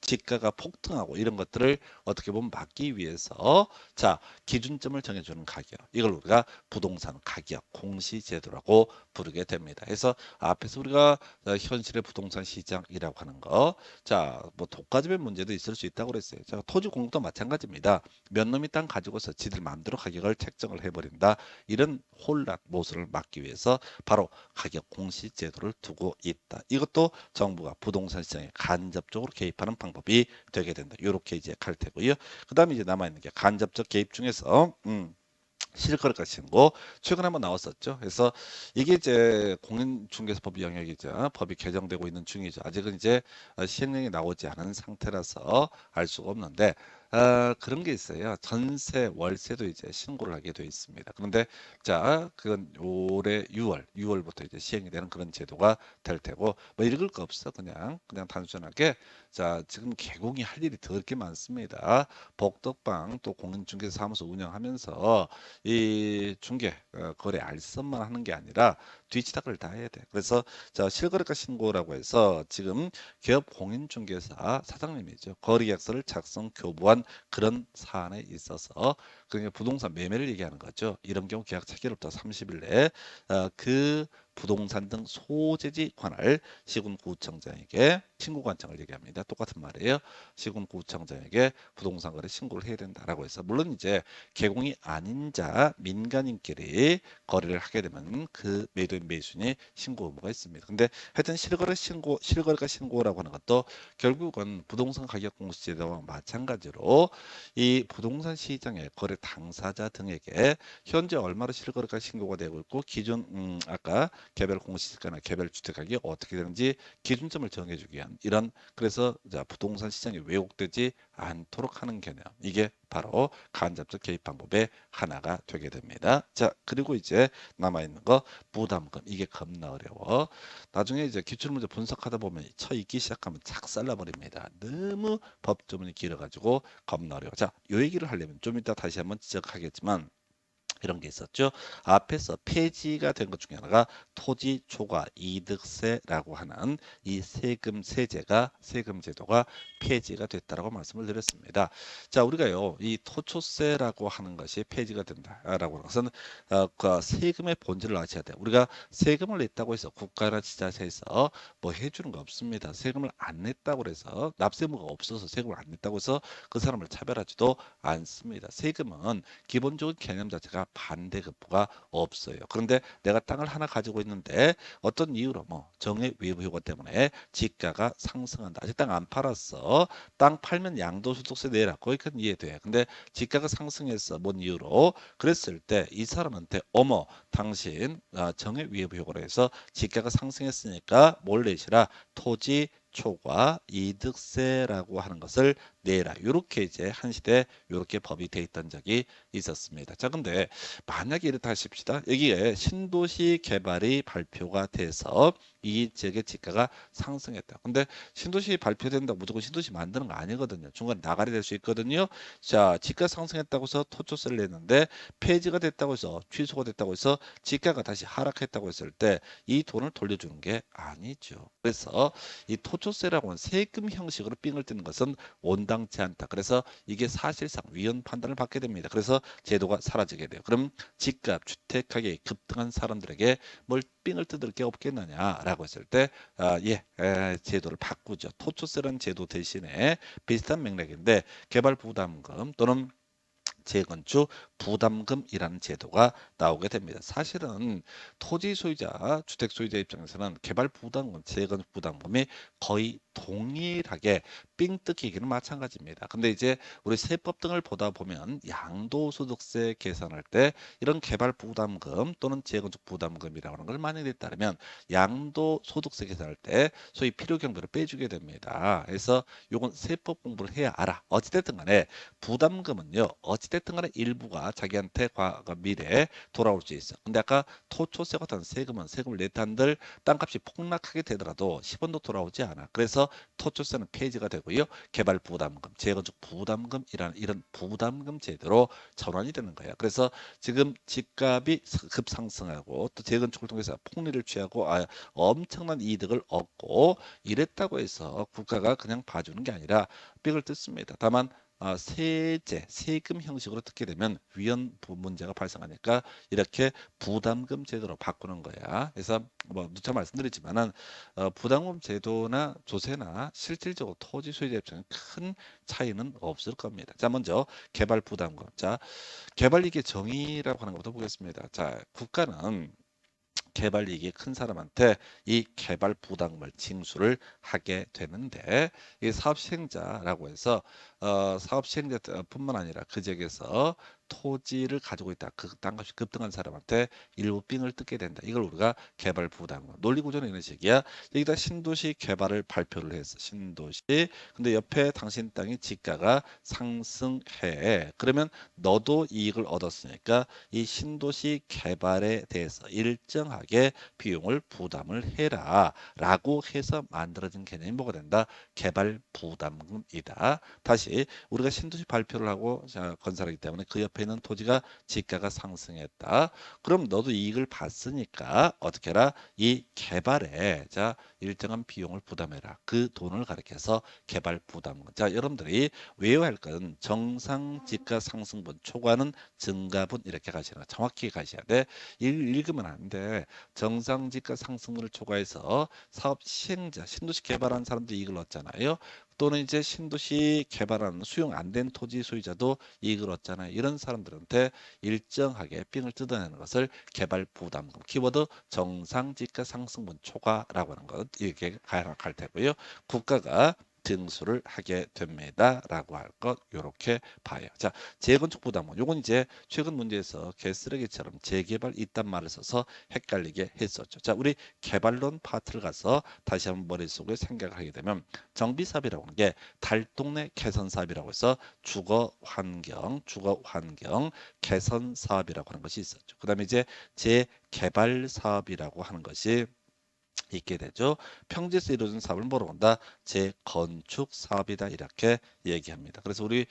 지가가 폭등하고 이런 것들을 어떻게 보면 막기 위해서 자 기준점을 정해주는 가격, 이걸 우리가 부동산 가격 공시제도라고 부르게 됩니다. 그래서 앞에서 우리가 현실의 부동산 시장이라고 하는 거, 자 뭐 독과점의 문제도 있을 수 있다고 그랬어요. 자 토지 공급도 마찬가지입니다. 몇 놈이 땅 가지고서 지들 마음대로 가격을 책정을 해버린다, 이런 혼란 모순을 막기 위해서 바로 가격 공시제도를 두고 있다. 이것도 정부가 부동산 시장에 간접적으로 개입하는 방법이 되게 된다. 이렇게 이제 갈 테고요. 그 다음에 이제 남아있는 게 간접적 개입 중에서 실거래가 신고 최근에 한번 나왔었죠. 그래서 이게 이제 공인중개사법 영역이죠. 법이 개정되고 있는 중이죠. 아직은 이제 시행령이 나오지 않은 상태라서 알 수가 없는데 그런 게 있어요. 전세, 월세도 이제 신고를 하게 되어 있습니다. 그런데 자, 그건 올해 6월부터 이제 시행이 되는 그런 제도가 될 테고, 뭐 읽을 거 없어. 그냥 단순하게 자, 지금 개공이 할 일이 더럽게 많습니다. 복덕방 또 공인중개사 사무소 운영하면서 이 중개 거래 알선만 하는 게 아니라 뒤치다를 다 해야 돼. 그래서 자, 실거래가 신고라고 해서 지금 기업 공인중개사 사장님이죠. 거래계약서를 작성 교부한 그런 사안에 있어서 그러니까 부동산 매매를 얘기하는 거죠. 이런 경우 계약 체결부터 30일 내에 그 부동산 등 소재지 관할 시군구청장에게 신고관청을 얘기합니다. 똑같은 말이에요. 시군구청장에게 부동산 거래 신고를 해야 된다라고 해서, 물론 이제 개공이 아닌 자 민간인끼리 거래를 하게 되면 그 매도인 매수인이 신고 의무가 있습니다. 근데 하여튼 실거래가 신고라고 하는 것도 결국은 부동산 가격 공시제도와 마찬가지로 이 부동산 시장의 거래 당사자 등에게 현재 얼마로 실거래가 신고가 되고 있고 기존 아까 개별 공시지가나 개별 주택 가격이 어떻게 되는지 기준점을 정해주기 위한 이런, 그래서 자 부동산 시장이 왜곡되지 않도록 하는 개념, 이게 바로 간접적 개입 방법의 하나가 되게 됩니다. 자, 그리고 이제 남아있는 거 부담금, 이게 겁나 어려워. 나중에 이제 기출문제 분석하다 보면 쳐 읽기 시작하면 착살나 버립니다. 너무 법조문이 길어가지고 겁나 어려워. 자, 요 얘기를 하려면 좀 이따 다시 한번 지적하겠지만 이런 게 있었죠. 앞에서 폐지가 된 것 중에 하나가 토지 초과 이득세라고 하는 이 세금 제도가 폐지가 됐다라고 말씀을 드렸습니다. 자, 우리가요 이 토초세라고 하는 것이 폐지가 된다라고 하는 것은 그 세금의 본질을 아셔야 돼요. 우리가 세금을 냈다고 해서 국가나 지자체에서 뭐 해주는 거 없습니다. 세금을 안 냈다고 해서 납세무가 없어서 세금을 안 냈다고 해서 그 사람을 차별하지도 않습니다. 세금은 기본적인 개념 자체가 반대급부가 없어요. 그런데 내가 땅을 하나 가지고 있는데 어떤 이유로 뭐 정액 외부 효과 때문에 지가가 상승한다. 아직 땅 안 팔았어. 땅 팔면 양도소득세 내라. 거기까지 이해돼. 근데 지가가 상승했어. 뭔 이유로? 그랬을 때 이 사람한테 어머 당신 정액 외부 효과로 해서 지가가 상승했으니까 뭘 내시라? 토지 초과 이득세라고 하는 것을 내라. 이렇게 이제 한 시대 이렇게 법이 돼 있던 적이 있었습니다. 자, 근데 만약에 이렇다 하십시다. 여기에 신도시 개발이 발표가 돼서 이 지역의 지가가 상승했다. 근데 신도시 발표된다고 무조건 신도시 만드는 거 아니거든요. 중간에 나가리 될 수 있거든요. 자, 지가 상승했다고 해서 토초세를 냈는데 폐지가 됐다고 해서 취소가 됐다고 해서 지가가 다시 하락했다고 했을 때 이 돈을 돌려주는 게 아니죠. 그래서 이 토초세라고 하는 세금 형식으로 삥을 뜯는 것은 온당치 않다. 그래서 이게 사실상 위헌 판단을 받게 됩니다. 그래서 제도가 사라지게 돼요. 그럼 집값, 주택 가격이 급등한 사람들에게 뭘 삥을 뜯을 게 없겠느냐라고 했을 때 제도를 바꾸죠. 토초세라는 제도 대신에 비슷한 맥락인데 개발 부담금 또는 재건축 부담금이라는 제도가 나오게 됩니다. 사실은 토지 소유자, 주택 소유자 입장에서는 개발 부담금, 재건축 부담금이 거의 동일하게 삥 뜯기기는 마찬가지입니다. 근데 이제 우리 세법 등을 보다 보면 양도소득세 계산할 때 이런 개발 부담금 또는 재건축 부담금이라고 하는 걸 만약에 따르면 양도소득세 계산할 때 소위 필요경비를 빼주게 됩니다. 그래서 요건 세법 공부를 해야 알아. 어찌됐든 간에 부담금은요, 어찌됐든 간에 일부가 자기한테 과거 미래에 돌아올 수 있어. 근데 아까 토초세 같은 세금은 세금을 냈다 한들 땅값이 폭락하게 되더라도 10원도 돌아오지 않아. 그래서 토초세는 폐지가 되고요. 개발 부담금, 재건축 부담금이라는 이런 부담금 제도로 전환이 되는 거예요. 그래서 지금 집값이 급상승하고 또 재건축을 통해서 폭리를 취하고 엄청난 이득을 얻고 이랬다고 해서 국가가 그냥 봐주는 게 아니라 삑을 뜯습니다. 다만 세금 형식으로 듣게 되면 위헌 문제가 발생하니까 이렇게 부담금 제도로 바꾸는 거야. 그래서 뭐 누차 말씀드리지만은 부담금 제도나 조세나 실질적으로 토지 소유자 입장에 큰 차이는 없을 겁니다. 자, 먼저 개발 부담금. 자, 개발 이익의 정의라고 하는 것부터 보겠습니다. 자, 국가는 개발 이익이 큰 사람한테 이 개발 부담금을 징수를 하게 되는데 이 사업 시행자라고 해서 사업 시행자뿐만 아니라 그 지역에서 토지를 가지고 있다. 그 땅값이 급등한 사람한테 일부 삥을 뜯게 된다. 이걸 우리가 개발 부담금. 논리 구조는 이런 식이야. 여기다 신도시 개발을 발표를 했어. 신도시. 근데 옆에 당신 땅의 지가가 상승해. 그러면 너도 이익을 얻었으니까 이 신도시 개발에 대해서 일정하게 비용을 부담을 해라. 라고 해서 만들어진 개념이 뭐가 된다? 개발 부담금이다. 다시 우리가 신도시 발표를 하고 건설하기 때문에 그 옆에 있는 토지가 지가가 상승했다. 그럼 너도 이익을 봤으니까 어떻게 해라? 이 개발에 자 일정한 비용을 부담해라. 그 돈을 가리켜서 개발 부담금. 자, 여러분들이 외워야 할 것은 정상 지가 상승분 초과는 증가분 이렇게 가시는 거 정확히 가셔야 돼. 읽으면 안 돼. 정상 지가 상승분을 초과해서 사업 시행자 신도시 개발한 사람도 이익을 얻잖아요. 또는 이제 신도시 개발하는 수용 안 된 토지 소유자도 이익을 얻잖아요. 이런 사람들한테 일정하게 삥을 뜯어내는 것을 개발 부담금, 키워드 정상지가 상승분 초과라고 하는 것 이렇게 갈 테고요. 국가가 징수를 하게 됩니다라고 할 것 이렇게 봐요. 자, 재건축 부담은 요건 이제 최근 문제에서 개쓰레기처럼 재개발 있단 말을 써서 헷갈리게 했었죠. 자, 우리 개발론 파트를 가서 다시 한번 머릿속에 생각을 하게 되면 정비 사업이라고 하는 게 달동네 개선 사업이라고 해서 주거 환경 개선 사업이라고 하는 것이 있었죠. 그다음에 이제 재개발 사업이라고 하는 것이 있게 되죠. 평지에서 이루어진 사업을 뭐라고 한다? 재건축 사업이다 이렇게 얘기합니다. 그래서 우리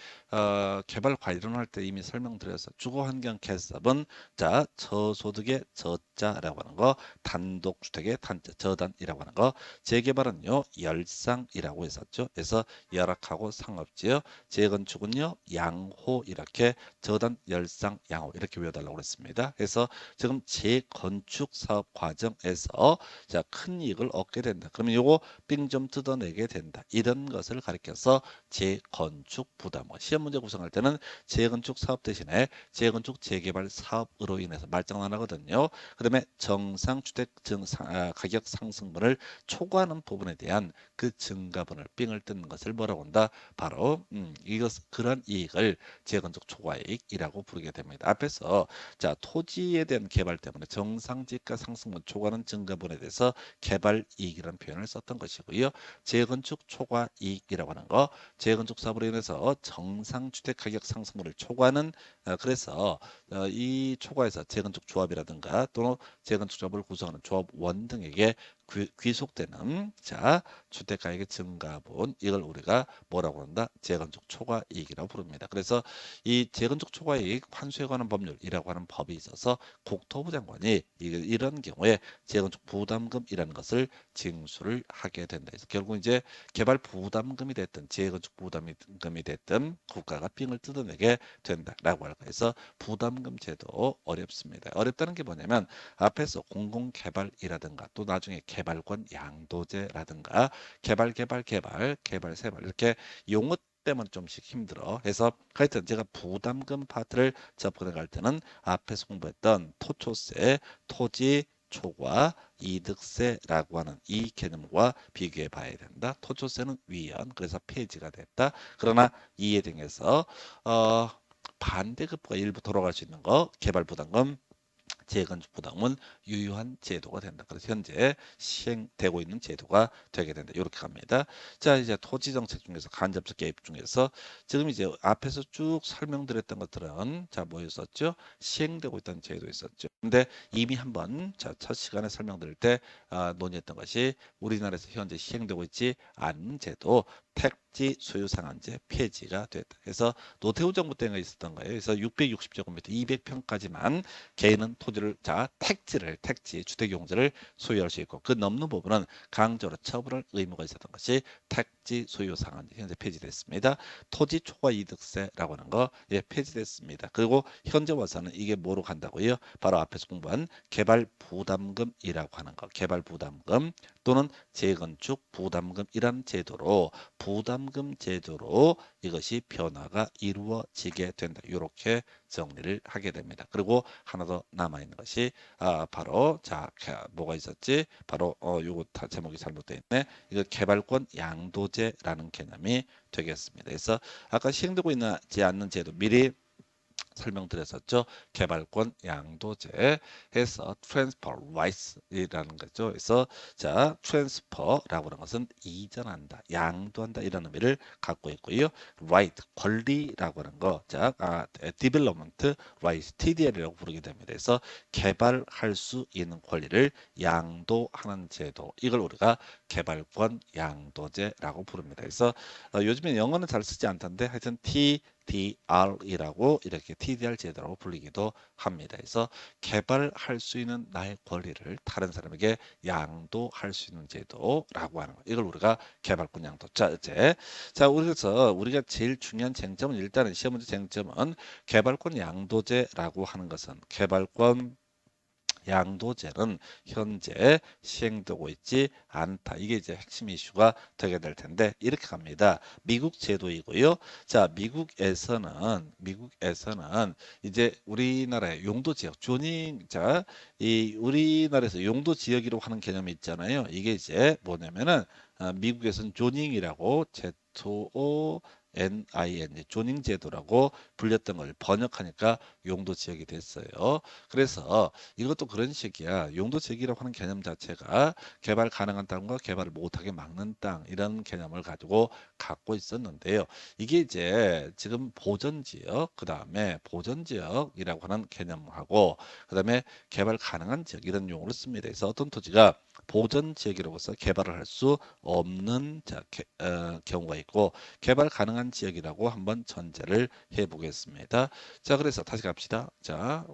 개발 관리론 할 때 이미 설명드려서 주거환경 개선사업은 자 저소득의 저자라고 하는 거, 단독주택의 단자 저단이라고 하는 거, 재개발은요 열상이라고 했었죠. 그래서 열악하고 상업지요. 재건축은요 양호 이렇게 저단 열상 양호 이렇게 외워달라고 그랬습니다. 그래서 지금 재건축 사업 과정에서 자 큰 이익을 얻게 된다. 그러면 요거 삥 좀 뜯어내게 된다. 이런 것을 가리켜서 재건축 부담금. 시험 문제 구성할 때는 재건축 사업 대신에 재건축 재개발 사업으로 인해서 말장난 하거든요. 그다음에 정상주택 가격 상승분을 초과하는 부분에 대한 그 증가분을 삥을 뜯는 것을 뭐라고 한다? 바로 그런 이익을 재건축 초과이익이라고 부르게 됩니다. 앞에서 자 토지에 대한 개발 때문에 정상지가 상승분 초과하는 증가분에 대해서 개발 이익이라는 표현을 썼던 것이고요. 재건축 초과 이익이라고 하는 거, 재건축 사업으로 인해서 정상 주택 가격 상승분을 초과하는 그래서 이 초과해서 재건축 조합이라든가 또는 재건축 조합을 구성하는 조합원 등에게 귀속되는 자 주택 가격의 증가분 이걸 우리가 뭐라고 한다? 재건축 초과 이익이라고 부릅니다. 그래서 이 재건축 초과 이익 환수에 관한 법률이라고 하는 법이 있어서 국토부 장관이 이런 경우에 재건축 부담금이라는 것을 징수를 하게 된다. 그래서 결국 이제 개발 부담금이 됐든 재건축 부담금이 됐든 국가가 삥을 뜯어내게 된다라고 할 거예요. 그래서 부담금 제도 어렵습니다. 어렵다는 게 뭐냐면 앞에서 공공개발이라든가 또 나중에 개발권 양도제라든가 개발 세발 이렇게 용어 때문에 좀씩 힘들어. 해서 하여튼 제가 부담금 파트를 접근해 갈 때는 앞에서 공부했던 토초세, 토지 초과, 이득세라고 하는 이 개념과 비교해 봐야 된다. 토초세는 위헌, 그래서 폐지가 됐다. 그러나 이에 대해서 반대급부가 일부 돌아갈 수 있는 거, 개발부담금 재건축 부담은 유효한 제도가 된다. 그래서 현재 시행되고 있는 제도가 되게 된다. 이렇게 갑니다. 자, 이제 토지 정책 중에서 간접적 개입 중에서 지금 이제 앞에서 쭉 설명드렸던 것들은 자, 뭐였었죠? 시행되고 있던 제도 있었죠. 근데 이미 한번 자, 첫 시간에 설명드릴 때 논의했던 것이 우리나라에서 현재 시행되고 있지 않는 제도 택지 소유 상한제 폐지가 됐다. 그래서 노태우 정부 때가 있었던 거예요. 그래서 660제곱미터 200평까지만 개인은 토지를 택지 주택용지를 소유할 수 있고 그 넘는 부분은 강제로 처분할 의무가 있었던 것이 택지 소유 상한제 현재 폐지됐습니다. 토지 초과 이득세라고 하는 거 폐지됐습니다. 그리고 현재 와서는 이게 뭐로 간다고요? 바로 앞에서 공부한 개발 부담금이라고 하는 거, 개발 부담금 또는 재건축 부담금이라는 제도로 부담금 제도로 이것이 변화가 이루어지게 된다. 이렇게 정리를 하게 됩니다. 그리고 하나 더 남아 있는 것이 바로 자 뭐가 있었지? 바로 요거 다 제목이 잘못되어 있네. 이거 개발권 양도제라는 개념이 되겠습니다. 그래서 아까 시행되고 있지 않는 제도 미리 설명드렸었죠. 개발권 양도제 해서 transfer rights이라는 거죠. 그래서 자 transfer라고 하는 것은 이전한다, 양도한다 이런 의미를 갖고 있고요. right 권리라고 하는 거, 자 development rights TDL이라고 부르게 됩니다. 그래서 개발할 수 있는 권리를 양도하는 제도, 이걸 우리가 개발권 양도제라고 부릅니다. 그래서 요즘에 영어는 잘 쓰지 않던데 하여튼 TDR이라고 이렇게 TDR 제도라고 불리기도 합니다. 그래서 개발할 수 있는 나의 권리를 다른 사람에게 양도할 수 있는 제도라고 하는 거. 이걸 우리가 개발권 양도제. 자, 우리가 제일 중요한 쟁점은 일단은 시험 문제 쟁점은 개발권 양도제라고 하는 것은 개발권 양도제는 현재 시행되고 있지 않다. 이게 이제 핵심 이슈가 되게 될 텐데 이렇게 갑니다. 미국 제도이고요. 자, 미국에서는 이제 우리나라의 용도 지역 조닝 이 우리나라에서 용도 지역이라고 하는 개념이 있잖아요. 이게 이제 뭐냐면은 미국에서는 조닝이라고 ZOO NIN 조닝 제도라고 불렸던 걸 번역하니까 용도 지역이 됐어요. 그래서 이것도 그런 식이야. 용도 지역이라고 하는 개념 자체가 개발 가능한 땅과 개발을 못하게 막는 땅 이런 개념을 갖고 있었는데요. 이게 이제 지금 보전 지역, 그 다음에 보전 지역이라고 하는 개념하고 그 다음에 개발 가능한 지역 이런 용어를 씁니다. 그래서 어떤 토지가 보전 지역이라고서 개발을 할 수 없는 경우가 있고 개발 가능한 지역이라고 한번 전제를 해보겠습니다. 자, 그래서 다시 갑시다. 자,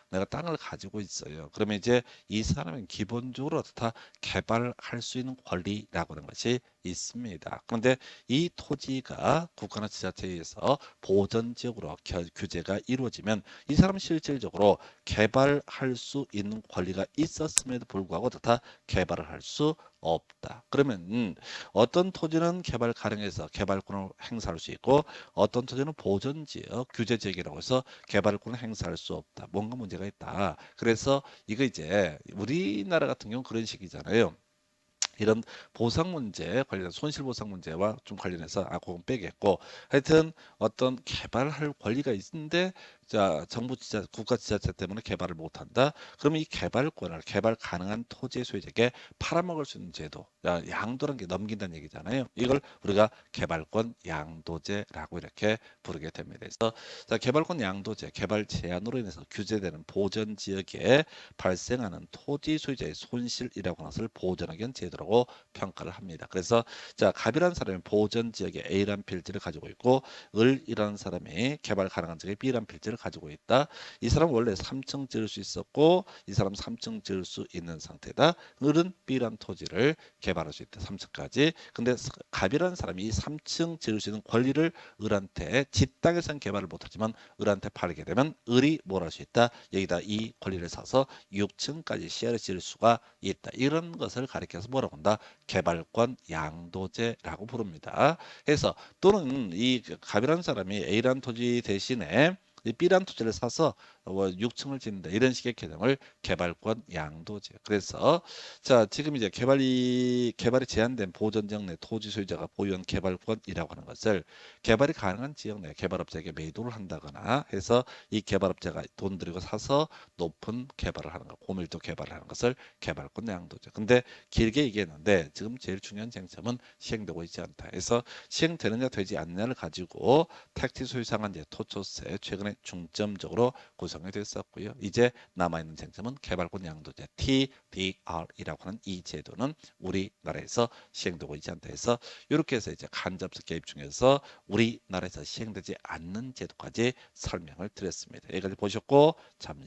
내가 땅을 가지고 있어요. 그러면 이제 이 사람은 기본적으로 다 개발할 수 있는 권리라고 하는 것이 있습니다. 그런데 이 토지가 국가나 지자체에 의해서 보전 지역으로 규제가 이루어지면 이 사람은 실질적으로 개발할 수 있는 권리가 있었음에도 불구하고 다 개발을 할 수 없다. 그러면 어떤 토지는 개발 가능해서 개발권을 행사할 수 있고 어떤 토지는 보전지역, 규제지역이라고 해서 개발권을 행사할 수 없다. 뭔가 문제가 있다. 그래서 이거 이제 우리나라 같은 경우는 그런 식이잖아요. 이런 보상 문제 관련해서 손실보상 문제와 좀 관련해서 그건 빼겠고 하여튼 어떤 개발할 권리가 있는데 자 정부 지자 국가 지자체 때문에 개발을 못한다. 그러면 이 개발권을 개발 가능한 토지 소유자에게 팔아먹을 수 있는 제도, 양도라는 게 넘긴다는 얘기잖아요. 이걸 우리가 개발권 양도제라고 이렇게 부르게 됩니다. 그래서 자 개발권 양도제, 개발 제한으로 인해서 규제되는 보전 지역에 발생하는 토지 소유자의 손실이라고 하는 것을 보전하기 위한 제도라고 평가를 합니다. 그래서 자 갑이라는 사람이 보전 지역에 A라는 필지를 가지고 있고 을이라는 사람이 개발 가능한 지역에 B라는 필지를 가지고 있다. 이 사람은 원래 3층 지을 수 있었고 이 사람은 3층 지을 수 있는 상태다. 을은 B라는 토지를 개발할 수 있다. 3층까지. 근데 갑이라는 사람이 이 3층 지을 수 있는 권리를 을한테 지 땅에서는 개발을 못하지만 을한테 팔게 되면 을이 뭘 할 수 있다. 여기다 이 권리를 사서 6층까지 시야를 지을 수가 있다. 이런 것을 가리켜서 뭐라고 한다? 개발권 양도제라고 부릅니다. 그래서 또는 이 갑이라는 사람이 A라는 토지 대신에 이 B라는 토지를 사서 뭐 6층을 짓는다 이런 식의 개념을 개발권 양도제. 그래서 자 지금 이제 개발이 제한된 보전 지역 내 토지 소유자가 보유한 개발권이라고 하는 것을 개발이 가능한 지역 내 개발업자에게 매도를 한다거나 해서 이 개발업자가 돈 들이고 사서 높은 개발을 하는 것, 고밀도 개발을 하는 것을 개발권 양도제. 근데 길게 얘기했는데 지금 제일 중요한 쟁점은 시행되고 있지 않다. 해서 시행되느냐 되지 않느냐를 가지고 택지 소유 상한제, 토초세 최근에 중점적으로 구성이 됐었고요. 이제 남아있는 쟁점은 개발권 양도제 TDR이라고 하는 이 제도는 우리나라에서 시행되고 있지 않다 해서 이렇게 해서 이제 간접적 개입 중에서 우리나라에서 시행되지 않는 제도까지 설명을 드렸습니다. 여기까지 보셨고 잠시